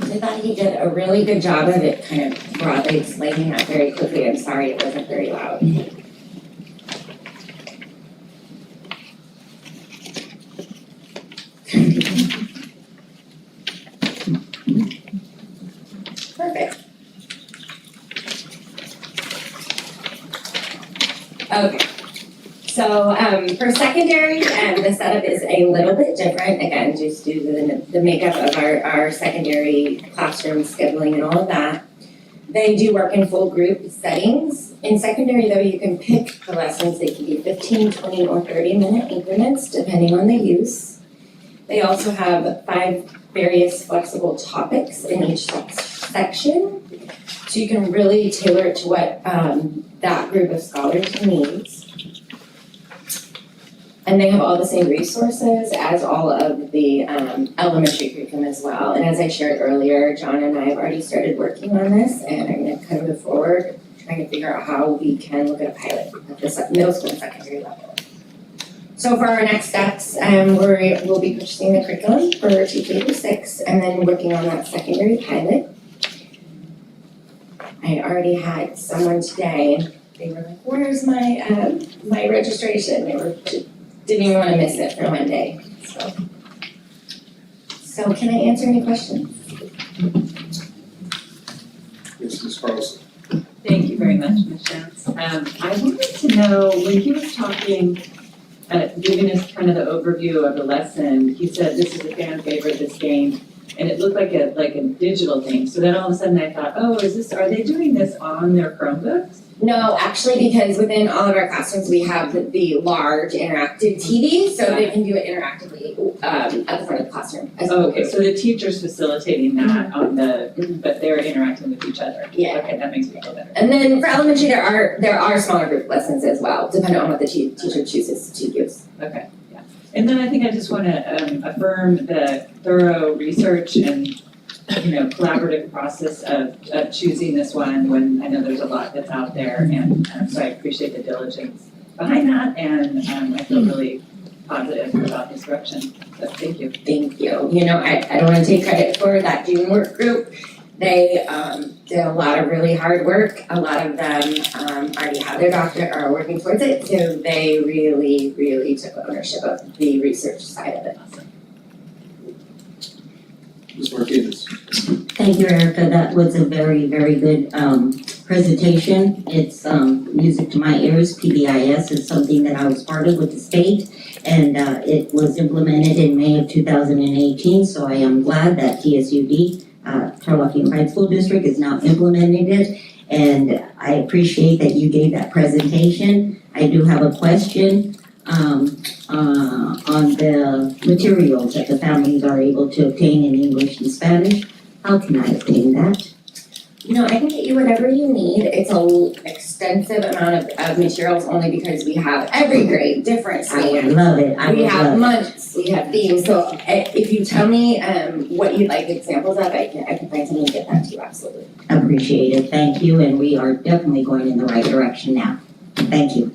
I thought he did a really good job of it, kind of broadly explaining that very quickly. I'm sorry it wasn't very loud. Perfect. Okay. So for secondary, the setup is a little bit different, again, just due to the makeup of our secondary classroom scheduling and all of that. They do work in full group settings. In secondary, though, you can pick the lessons. They can be 15, 20, or 30-minute increments, depending on the use. They also have 5 various flexible topics in each section, so you can really tailor it to what that group of scholars needs. And they have all the same resources as all of the elementary curriculum as well. And as I shared earlier, John and I have already started working on this, and I'm going to kind of move forward, trying to figure out how we can look at a pilot at the middle school and secondary level. So for our next steps, we'll be purchasing the curriculum for T3 through 6, and then working on that secondary pilot. I already had someone today, they were like, where's my my registration? They didn't even want to miss it for one day. So can I answer any questions? Yes, Ms. Carlson. Thank you very much, Ms. Jones. I wanted to know, when he was talking giving us kind of the overview of the lesson, he said, this is a fan favorite, this game. And it looked like a digital thing. So then all of a sudden I thought, are they doing this on their Chromebooks? No, actually, because within all of our classrooms, we have the large interactive TV, so they can do it interactively at the front of the classroom. Okay, so the teacher's facilitating that but they're interacting with each other. Yeah. Okay, that makes me feel better. And then for elementary, there are smaller group lessons as well, depending on what the teacher chooses to use. Okay, yeah. And then I think I just want to affirm the thorough research and collaborative process of choosing this one when I know there's a lot that's out there, and so I appreciate the diligence behind that, and I feel really positive about this direction. So thank you. Thank you. I don't want to take credit for that June work group. They did a lot of really hard work. A lot of them already have their doctorate or are working towards it, so they really, really took ownership of the research side of it. Ms. Martinez. Thank you, Erica. That was a very, very good presentation. It's music to my ears. PBIS is something that I was part of with the state, and it was implemented in May of 2018, so I am glad that TSUD, Turlock Unified School District, is now implementing it, and I appreciate that you gave that presentation. I do have a question on the materials that the families are able to obtain in English and Spanish. How can I obtain that? I can get you whatever you need. It's an extensive amount of materials only because we have every grade, different I would stands. love it. We have months, we have themes, so if you tell me what you'd like examples of, I can find something and get that to you, absolutely. Appreciate it. Thank you. And we are definitely going in the right direction now. Thank you.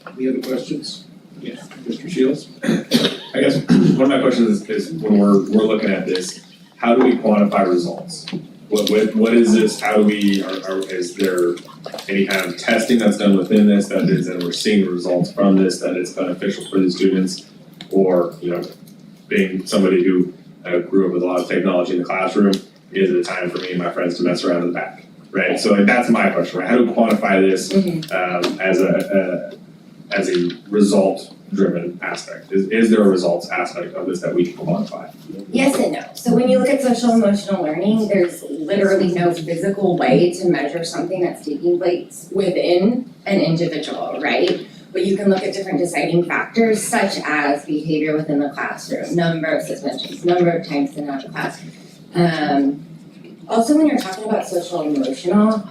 Any other questions? Yes. Mr. Shields? I guess one of my questions is when we're looking at this, how do we quantify results? What is this? How do we, is there any kind of testing that's done within this that we're seeing the results from this, that it's beneficial for the students? Or, being somebody who grew up with a lot of technology in the classroom, is it a time for me and my friends to mess around in the back, right? So that's my question, right? How do we quantify this as a result-driven aspect? Is there a results aspect of this that we can quantify? Yes and no. So when you look at social emotional learning, there's literally no physical way to measure something that's taking place within an individual, right? But you can look at different deciding factors such as behavior within the classroom, number of suspensions, number of times in and out of class. Also, when you're talking about social emotional,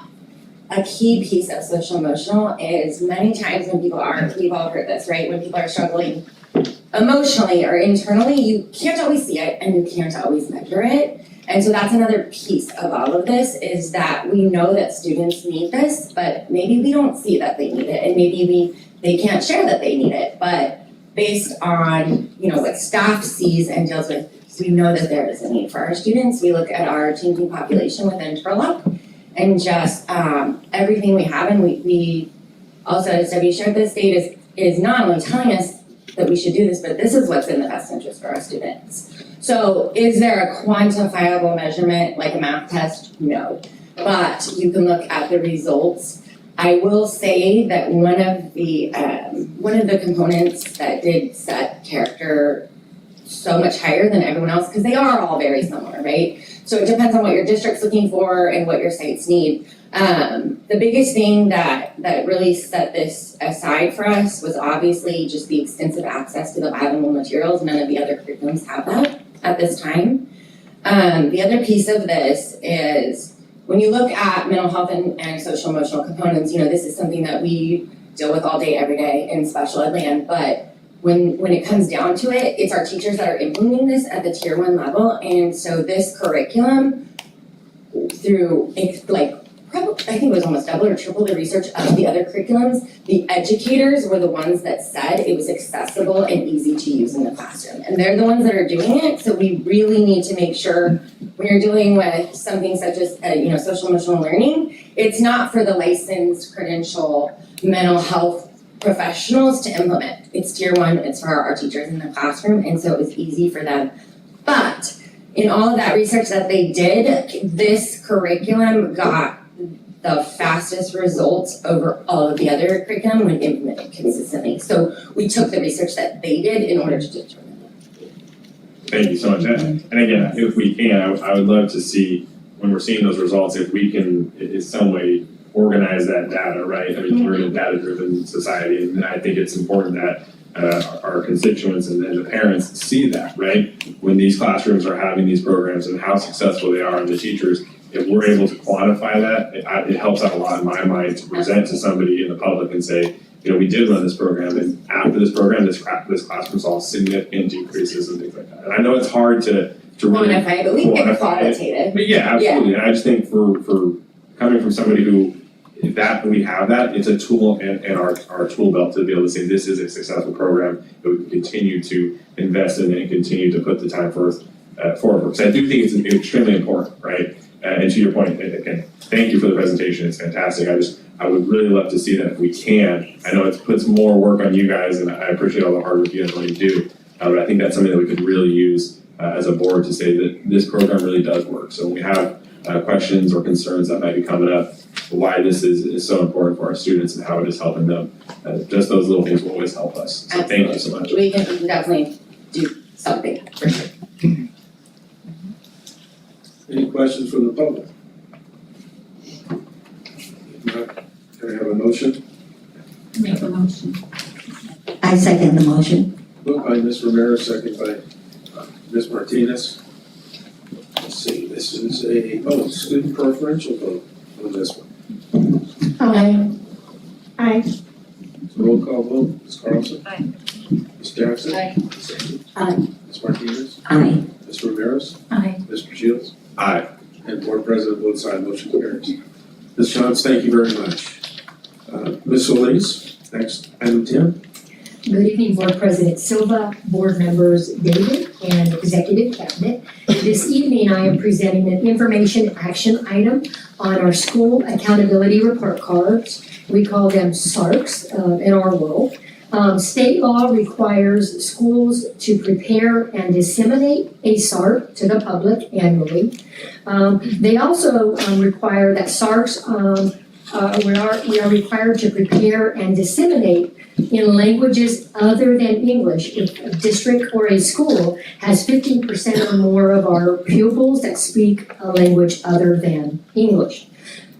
a key piece of social emotional is many times when people are, we've all heard this, right? When people are struggling emotionally or internally, you can't always see it and you can't always measure it. And so that's another piece of all of this, is that we know that students need this, but maybe we don't see that they need it, and maybe they can't share that they need it. But based on what staff sees and deals with, we know that there is a need for our students. We look at our changing population within Turlock, and just everything we have, and we also, as Debbie shared, this data is not only telling us that we should do this, but this is what's in the best interest for our students. So is there a quantifiable measurement like a math test? No, but you can look at the results. I will say that one of the components that did set character so much higher than everyone else, because they are all very similar, right? So it depends on what your district's looking for and what your sites need. The biggest thing that really set this aside for us was obviously just the extensive access to the bilingual materials. None of the other curriculums have that at this time. The other piece of this is when you look at mental health and social emotional components, this is something that we deal with all day, every day in special ed land, but when it comes down to it, it's our teachers that are implementing this at the tier 1 level. And so this curriculum, through I think it was almost double or triple the research of the other curriculums, the educators were the ones that said it was accessible and easy to use in the classroom. And they're the ones that are doing it. So we really need to make sure when you're dealing with something such as social emotional learning, it's not for the licensed credential mental health professionals to implement. It's tier 1, it's for our teachers in the classroom, and so it was easy for them. But in all of that research that they did, this curriculum got the fastest results over all of the other curriculum when implemented consistently. So we took the research that they did in order to determine that. Thank you so much. And again, if we can, I would love to see, when we're seeing those results, if we can in some way organize that data, right? I mean, we're in a data-driven society, and I think it's important that our constituents and the parents see that, right? When these classrooms are having these programs and how successful they are, and the teachers, if we're able to quantify that, it helps out a lot in my mind to present to somebody in the public and say, you know, we did run this program, and after this program, this classroom saw significant decreases and things like that. And I know it's hard to really Quantify, but we can get quantify it. qualitative. But yeah, absolutely. And I just think for coming from somebody who, if that we have that, it's a tool in our tool belt to be able to say this is a successful program that we can continue to invest in and continue to put the time forward. Because I do think it's extremely important, right? And to your point, again, thank you for the presentation. It's fantastic. I would really love to see that if we can. I know it puts more work on you guys, and I appreciate all the hard work you guys really do. But I think that's something that we could really use as a board to say that this program really does work. So when we have questions or concerns that might be coming up, why this is so important for our students and how it is helping them. Just those little things will always help us. So thank you so much. We can definitely do something for sure. Any questions from the public? If not, can I have a motion? Make a motion. I second the motion. Moved by Ms. Romero, second by Ms. Martinez. Let's see, this is student preferential vote on this one. Aye. Aye. Roll call vote, Ms. Carlson? Aye. Ms. Jackson? Aye. Ms. Andrews? Aye. Ms. Martinez? Aye. Ms. Ramirez? Aye. Mr. Shields? Aye. And Board President votes aye, motion carries. Ms. Johns, thank you very much. Ms. Solis, next, item 10. Good evening, Board President Silva, board members David, and executive cabinet. This evening, I am presenting an information action item on our school accountability report cards. We call them SARCs in our world. State law requires schools to prepare and disseminate a SARC to the public annually. They also require that SARCs, we are required to prepare and disseminate in languages other than English. If a district or a school has 15% or more of our pupils that speak a language other than English.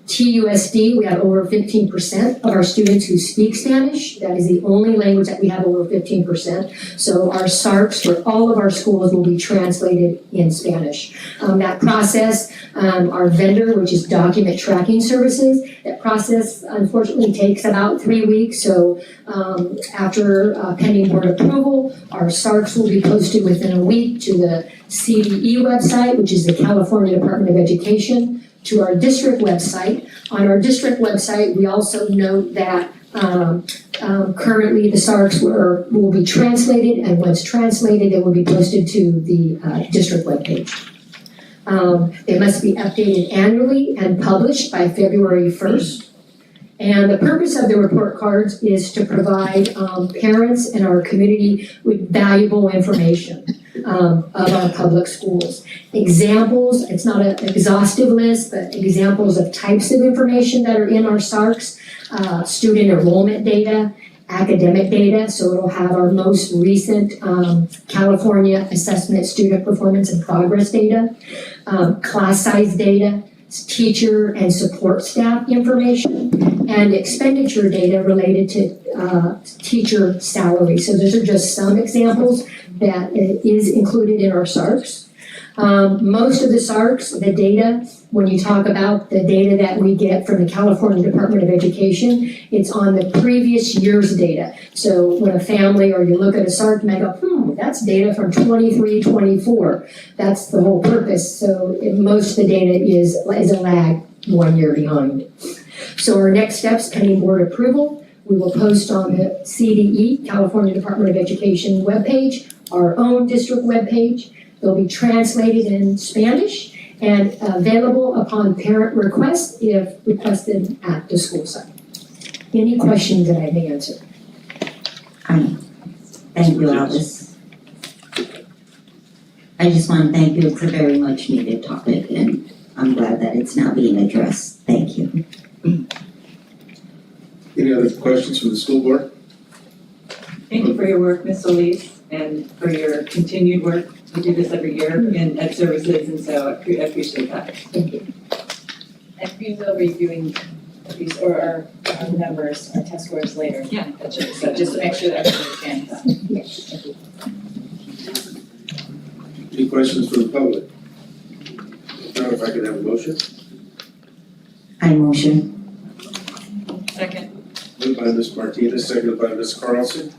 TUSD, we have over 15% of our students who speak Spanish. That is the only language that we have over 15%. So our SARCs for all of our schools will be translated in Spanish. That process, our vendor, which is Document Tracking Services, that process unfortunately takes about 3 weeks. So after pending board approval, our SARCs will be posted within a week to the CDE website, which is the California Department of Education, to our district website. On our district website, we also note that currently the SARCs will be translated, and once translated, they will be posted to the district webpage. They must be updated annually and published by February 1st. And the purpose of the report cards is to provide parents in our community with valuable information of our public schools. Examples, it's not an exhaustive list, but examples of types of information that are in our SARCs, student enrollment data, academic data, so it'll have our most recent California Assessment Student Performance and Progress data, class size data, teacher and support staff information, and expenditure data related to teacher salary. So those are just some examples that is included in our SARCs. Most of the SARCs, the data, when you talk about the data that we get from the California Department of Education, it's on the previous year's data. So when a family or you look at a SARC and they go, that's data from 23-24. That's the whole purpose. So most of the data is a lag 1 year behind. So our next steps, pending board approval, we will post on the CDE, California Department of Education webpage, our own district webpage. They'll be translated in Spanish and available upon parent request if requested at the school site. Any questions that I may answer? Thank you, Alice. I just want to thank you. It's a very much needed topic, and I'm glad that it's now being addressed. Thank you. Any other questions from the school board? Thank you for your work, Ms. Solis, and for your continued work. We do this every year in Ed Services, and so I appreciate that. Thank you. And we will be reviewing these, or our numbers, our test scores later. Yeah. So just to make sure that everybody can. Yes. Any questions from the public? If not, if I could have a motion? I motion. Second. Moved by Ms. Martinez, seconded by Ms. Carlson.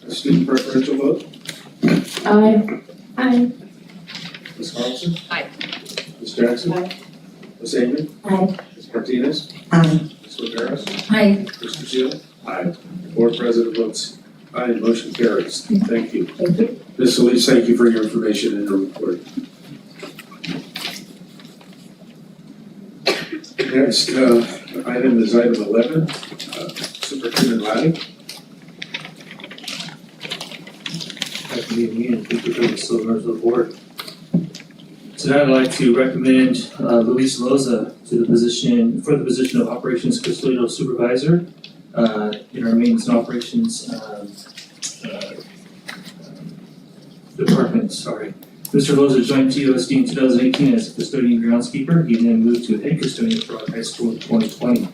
A student preferential vote? Aye. Aye. Ms. Carlson? Aye. Ms. Jackson? Aye. Ms. Amy? Aye. Ms. Martinez? Aye. Ms. Rivera? Aye. Mr. Shields? Aye. Board President votes aye, and motion carries. Thank you. Thank you. Ms. Solis, thank you for your information and your report. Next, item is item 11, Superintendent Laddie. Good evening, and thank you for the silver members of the board. Tonight, I'd like to recommend Luis Loza to the position of Operations Custodial Supervisor in our Maintenance and Operations Department. Mr. Loza joined TUSD in 2018 as a custodian groundskeeper. He then moved to head custodian at Turlock High School in 2020.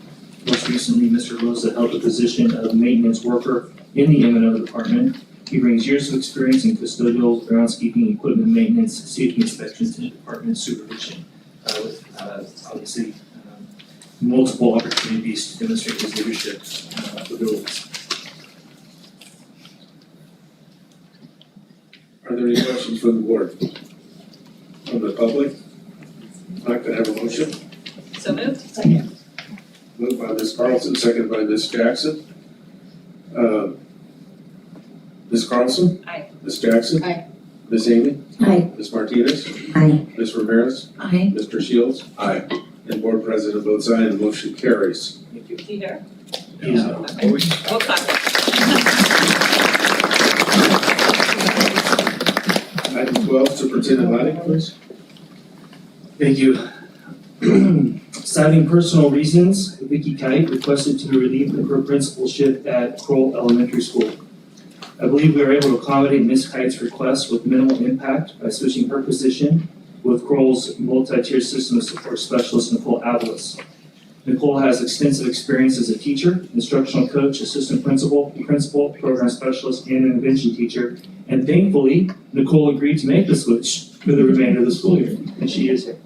Most recently, Mr. Loza held the position of maintenance worker in the M&O department. He brings years of experience in custodial, groundskeeping, equipment maintenance, safety inspections, and department supervision, with obviously multiple opportunities to demonstrate his leadership abilities. Are there any questions from the board? From the public? Not gonna have a motion? So moved. Second. Moved by Ms. Carlson, seconded by Ms. Jackson. Ms. Carlson? Aye. Ms. Jackson? Aye. Ms. Amy? Aye. Ms. Martinez? Aye. Ms. Ramirez? Aye. Mr. Shields? Aye. And Board President votes aye, and the motion carries. Thank you. Peter. Yeah. Okay. We'll clap. Item 12, Superintendent Laddie, please. Thank you. Citing personal reasons, Vicky Kite requested to be relieved of her principalship at Kroll Elementary School. I believe we were able to accommodate Ms. Kite's request with minimal impact by switching her position with Kroll's multi-tier system of support specialist, Nicole Avalos. Nicole has extensive experience as a teacher, instructional coach, assistant principal, program specialist, and intervention teacher. And thankfully, Nicole agreed to make the switch for the remainder of the school year, and she is here.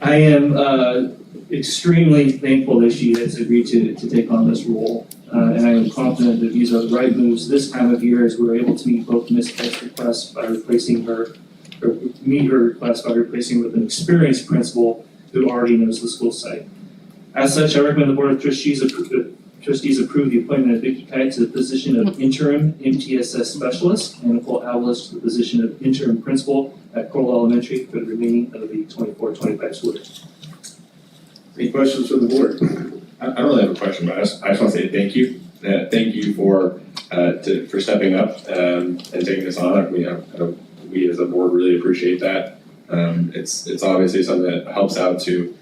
I am extremely thankful that she has agreed to take on this role. And I am confident that these are the right moves this time of year as we're able to meet both Ms. Kite's request by replacing her, or meet her request by replacing her with an experienced principal who already knows the school site. As such, I recommend the Board of Trustees approve the appointment of Vicky Kite to the position of interim MTSS specialist and Nicole Avalos to the position of interim principal at Kroll Elementary for the remaining of the 24-25 school year. Any questions from the board? I don't really have a question, but I just want to say thank you. Thank you for stepping up and taking this on. We as a board really appreciate that. It's obviously something that helps out to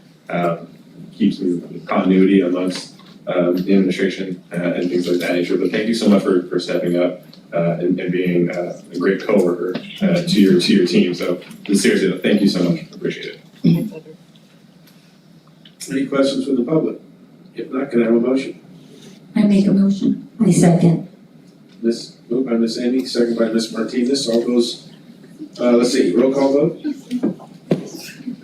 keep some continuity amongst the administration and things like that nature. But thank you so much for stepping up and being a great coworker to your team. So seriously, thank you so much. Appreciate it. Any questions from the public? If not, can I have a motion? I make a motion. I second. Moved by Ms. Amy, second by Ms. Martinez. All those, let's see, roll call vote? Did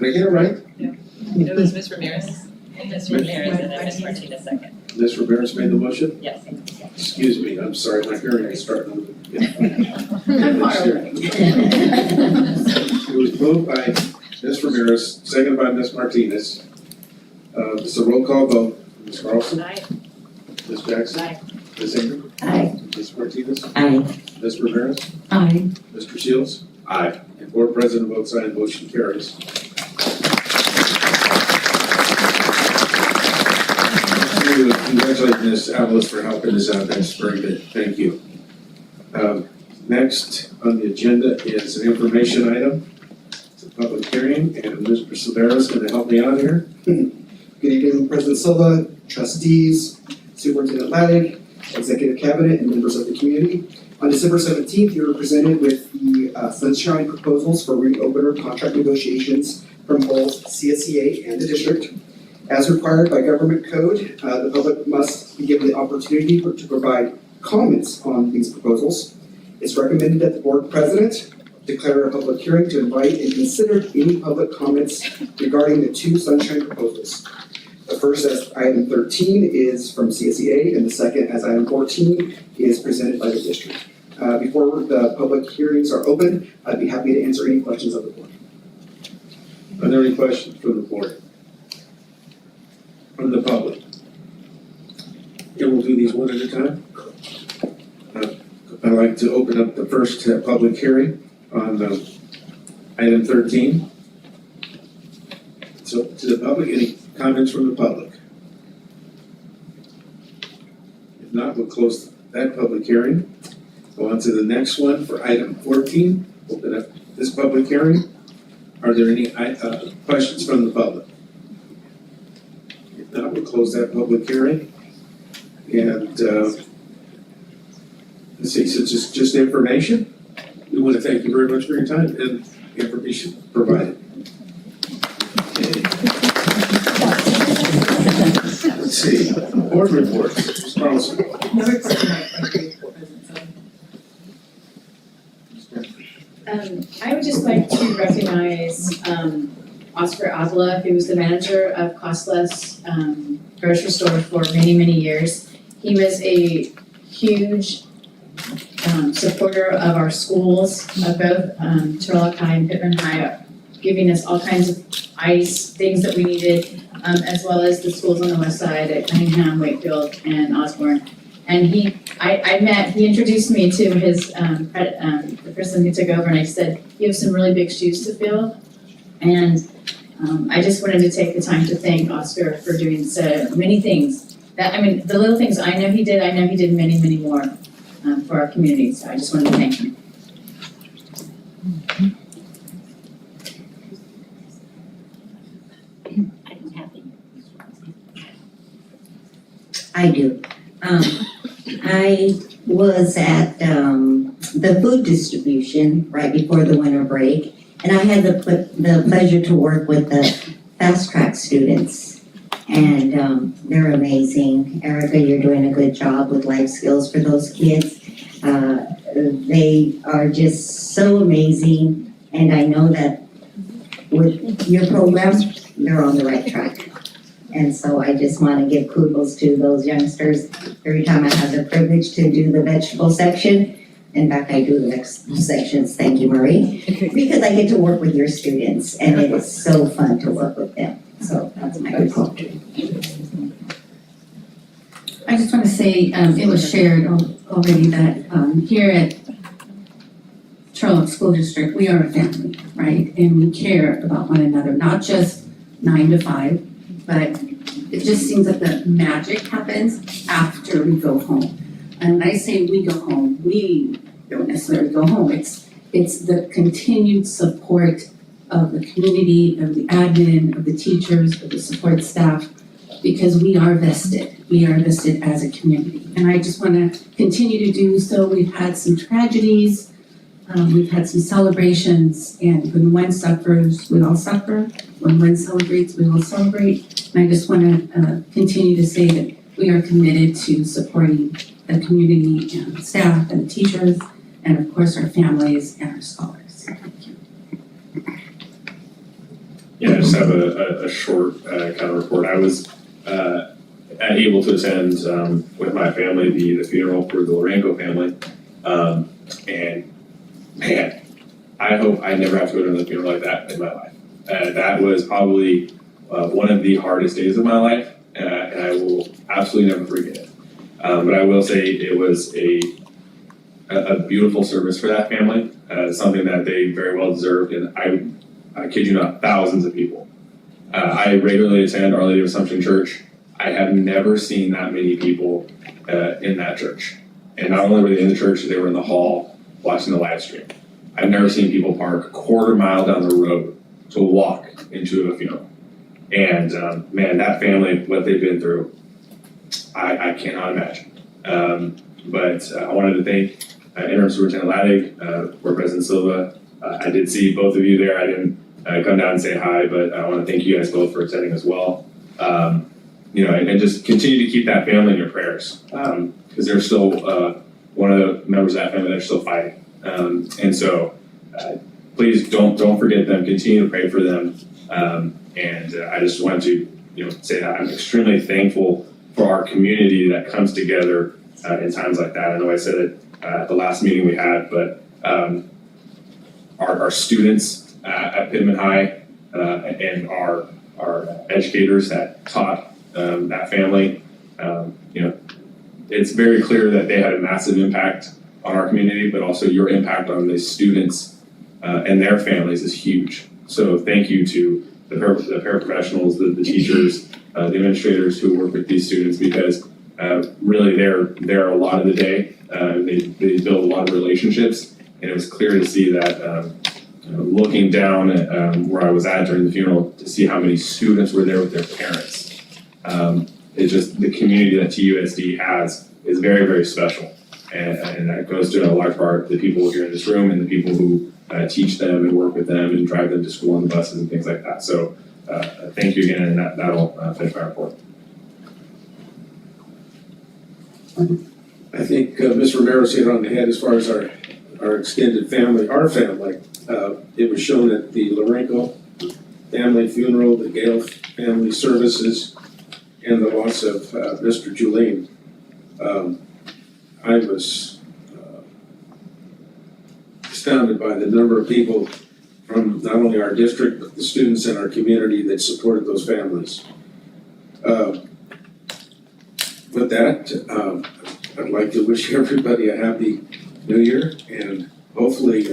I get it right? It was Ms. Ramirez. Ms. Ramirez and then Ms. Martinez second. Ms. Ramirez made the motion? Yes. Excuse me, I'm sorry, my hearing is starting to. I'm far away. It was moved by Ms. Ramirez, seconded by Ms. Martinez. It's a roll call vote. Ms. Carlson? Aye. Ms. Jackson? Aye. Ms. Ingram? Aye. Ms. Martinez? Aye. Ms. Ramirez? Aye. Mr. Shields? Aye. And Board President votes aye, and motion carries. Congratulate Ms. Avalos for helping us out. That's very good. Thank you. Next on the agenda is an information item. It's a public hearing, and Mr. Silvera is going to help me out here. Good Good evening, President Silva, trustees, Superintendent Laddick, Executive Cabinet, and members of the community. On December 17th, you were presented with the Sunshine proposals for reopener contract negotiations from both CSEA and the district. As required by government code, the public must be given the opportunity to provide comments on these proposals. It's recommended that the board president declare a public hearing to invite and consider any public comments regarding the two Sunshine proposals. The first, as item 13, is from CSEA, and the second, as item 14, is presented by the district. Before the public hearings are open, I'd be happy to answer any questions of the board. Are there any questions from the board? From the public? And we'll do these one at a time. I'd like to open up the first public hearing on item 13. So to the public, any comments from the public? If not, we'll close that public hearing. Go on to the next one for item 14. Open up this public hearing. Are there any questions from the public? If not, we'll close that public hearing. And let's see, so just information. We want to thank you very much for your time and information provided. Let's see, board reports, Ms. Carlson. No report tonight, thank you, President. I would just like to recognize Oscar Avila, who was the manager of Costless Grocery Store for many, many years. He was a huge supporter of our schools, of both Turlock High and Pittman High, giving us all kinds of ice, things that we needed, as well as the schools on the west side at Cunningham, Wakefield, and Osborne. And he introduced me to his, the person who took over, and I said, you have some really big shoes to fill. And I just wanted to take the time to thank Oscar for doing so many things. The little things I know he did many, many more for our community, so I just wanted to thank him. I do. I was at the food distribution right before the winter break, and I had the pleasure to work with the fast track students, and they're amazing. Erica, you're doing a good job with life skills for those kids. They are just so amazing, and I know that with your program, they're on the right track. And so I just want to give kudos to those youngsters. Every time I have the privilege to do the vegetable section, in fact, I do the vegetable sections, thank you, Marie, because I get to work with your students, and it is so fun to work with them. So that's my report. I just want to say, it was shared already that here at Turlock School District, we are a family, right? And we care about one another, not just 9 to 5, but it just seems that the magic happens after we go home. And I say we go home, we don't necessarily go home. It's the continued support of the community, of the admin, of the teachers, of the support staff, because we are vested. We are vested as a community. And I just want to continue to do so. We've had some tragedies, we've had some celebrations, and when one suffers, we all suffer. When one celebrates, we all celebrate. And I just want to continue to say that we are committed to supporting the community and staff and the teachers, and of course our families and our scholars. Thank you. Yeah, I just have a short kind of report. I was able to attend with my family the funeral for the Lorenco family, and man, I hope I never have to go to another funeral like that in my life. That was probably one of the hardest days of my life, and I will absolutely never forget it. But I will say it was a beautiful service for that family, something that they very well deserved, and I kid you not, thousands of people. I regularly attend Our Lady of Assumption Church. I have never seen that many people in that church. And not only were they in the church, they were in the hall watching the live stream. I've never seen people park a quarter mile down the road to walk into a funeral. And man, that family, what they've been through, I cannot imagine. But I wanted to thank Interim Superintendent Laddick, Board President Silva. I did see both of you there. I didn't come down and say hi, but I want to thank you guys both for attending as well. And just continue to keep that family in your prayers, because they're still one of the members of that family. They're still fighting, and so please don't forget them. Continue to pray for them. And I just wanted to say that I'm extremely thankful for our community that comes together in times like that. I know I said it at the last meeting we had, but our students at Pittman High and our educators that taught that family, it's very clear that they had a massive impact on our community, but also your impact on the students and their families is huge. So thank you to the paraprofessionals, the teachers, the administrators who work with these students, because really they're a lot of the day. They build a lot of relationships, and it was clear to see that looking down at where I was at during the funeral, to see how many students were there with their parents. It's just the community that TUSD has is very, very special. And that goes to a large part the people here in this room and the people who teach them and work with them and drive them to school on the buses and things like that. So thank you again, and that'll finish my report. I think Ms. Romero's hit on the head as far as our extended family, our family. It was shown at the Lorenco family funeral, the Gale family services, and the loss of Mr. Julien. I was astounded by the number of people from not only our district, but the students in our community that supported those families. With that, I'd like to wish everybody a happy New Year, and hopefully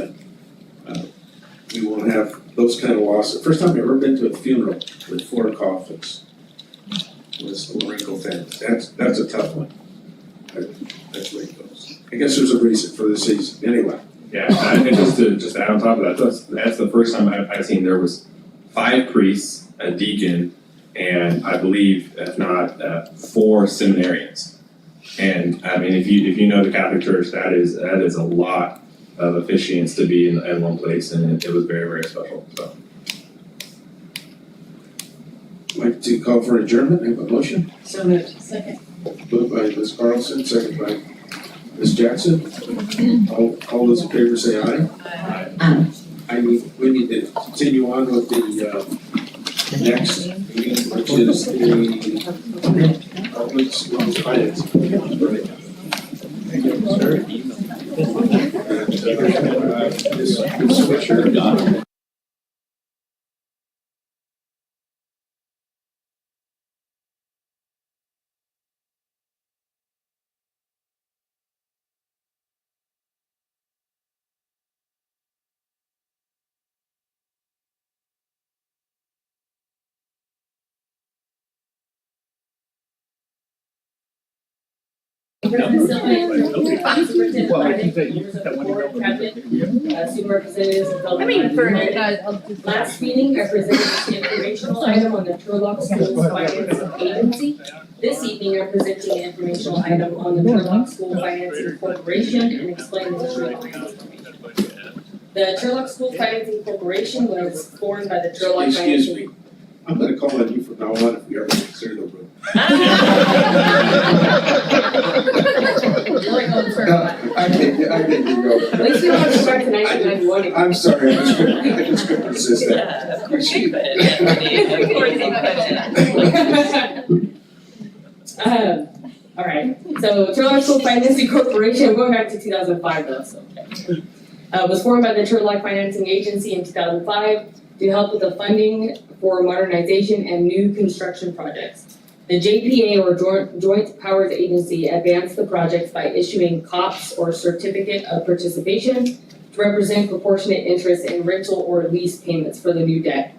we won't have those kind of losses. First time I've ever been to a funeral with 4 coffins was the Lorenco family. That's a tough one. That's the way it goes. I guess there's a reason for the season. Anyway. Yeah, and just to add on top of that, that's the first time I've seen there was 5 priests, a deacon, and I believe, if not, 4 seminarians. And I mean, if you know the Catholic Church, that is a lot of officiants to be in one place, and it was very, very special. So. I'd like to call for adjournment. Have a motion? So moved. Second. Moved by Ms. Carlson, second by Ms. Jackson. All those in favor say aye. Aye. We need to continue on with the next meeting, which is the public schools finance. Thank you, sir. And Ms. Fisher. Superintendent Laddick, members of the board, cabinet, student representatives, and fellow last meeting, I presented the informational item on the Turlock School Financing Agency. This evening, I'm presenting an informational item on the Turlock School Financing Corporation and explaining the Turlock Financing. The Turlock School Financing Corporation was formed by the Turlock Excuse Financing. me. I'm gonna call on you from now on if we ever consider the room. You're like, oh, sorry. I think you go. At least we don't have to start to 1991. I'm sorry, I just couldn't resist that. Yeah, of course you could. Of course you could. All right, so Turlock School Financing Corporation, going back to 2005 though, so. Was formed by the Turlock Financing Agency in 2005 to help with the funding for modernization and new construction projects. The JPA, or Joint Powers Agency, advanced the projects by issuing COPs, or Certificate of Participation, to represent proportionate interest in rental or lease payments for the new debt.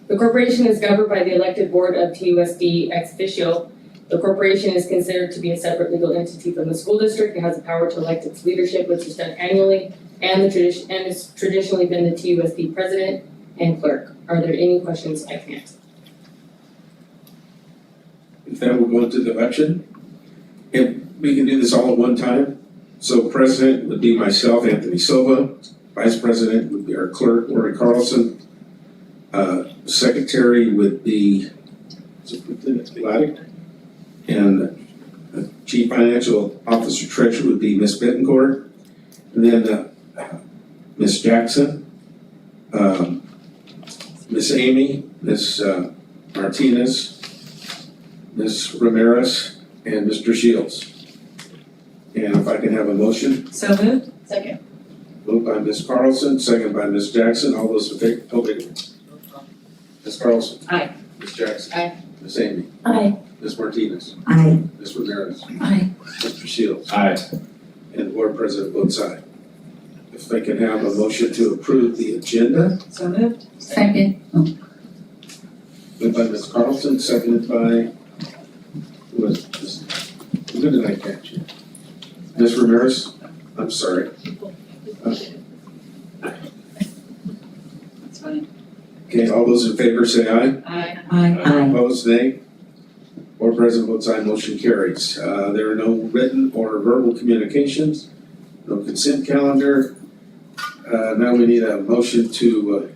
The corporation is governed by the elected board of TUSD ex officio. The corporation is considered to be a separate legal entity from the school district and has the power to elect its leadership, which is done annually, and has traditionally been the TUSD president and clerk. Are there any questions I can answer? If that will go into the election. And we can do this all at one time. So president would be myself, Anthony Silva. Vice president would be our clerk, Lori Carlson. Secretary would be Superintendent Laddick. And chief financial officer treasurer would be Ms. Bettencourt. And then Ms. Jackson, Ms. Amy, Ms. Martinez, Ms. Ramirez, and Mr. Shields. And if I can have a motion. So moved. Second. Moved by Ms. Carlson, second by Ms. Jackson. All those in favor, oh, wait. Ms. Carlson. Aye. Ms. Jackson. Aye. Ms. Amy. Aye. Ms. Martinez. Aye. Ms. Ramirez. Aye. Mr. Shields. Aye. And the board president votes aye. If I can have a motion to approve the agenda. So moved. Second. Moved by Ms. Carlson, seconded by, who did I catch you? Ms. Ramirez? I'm sorry. That's fine. Okay, all those in favor say aye. Aye. Aye. Opposed, nay. Board president votes aye, motion carries. There are no written or verbal communications, no consent calendar. Now we need a motion to,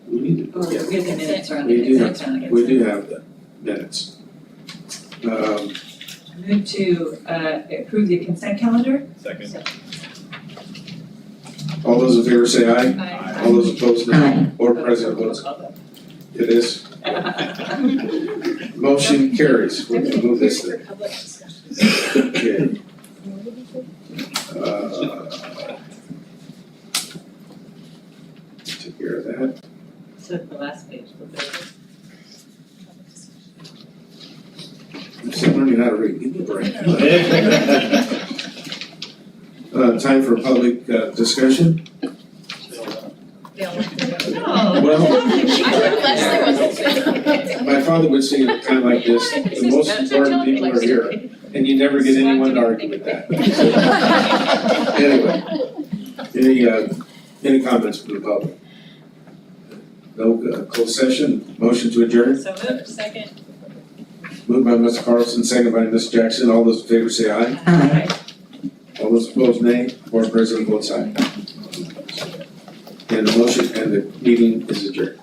we need to, Oh, yeah, we have the minutes on we the do consent calendar. we do have the minutes. Move to approve the consent calendar. Second. All those in favor say aye. Aye. All those opposed, nay. Aye. Board president votes aye. It is. Motion carries. We can move this thing. Okay. Take care of that. So the last page. I'm still learning how to read. Give me a break. Time for public discussion. Well, my father would say it kind of like this: the most important people are here, and you never get anyone to argue with that. Anyway, any comments from the public? No closed session. Motion to adjourn. So moved. Second. Moved by Ms. Carlson, second by Ms. Jackson. All those in favor say aye. Aye. All those opposed, nay. Board president votes aye. And the motion and the meeting is adjourned.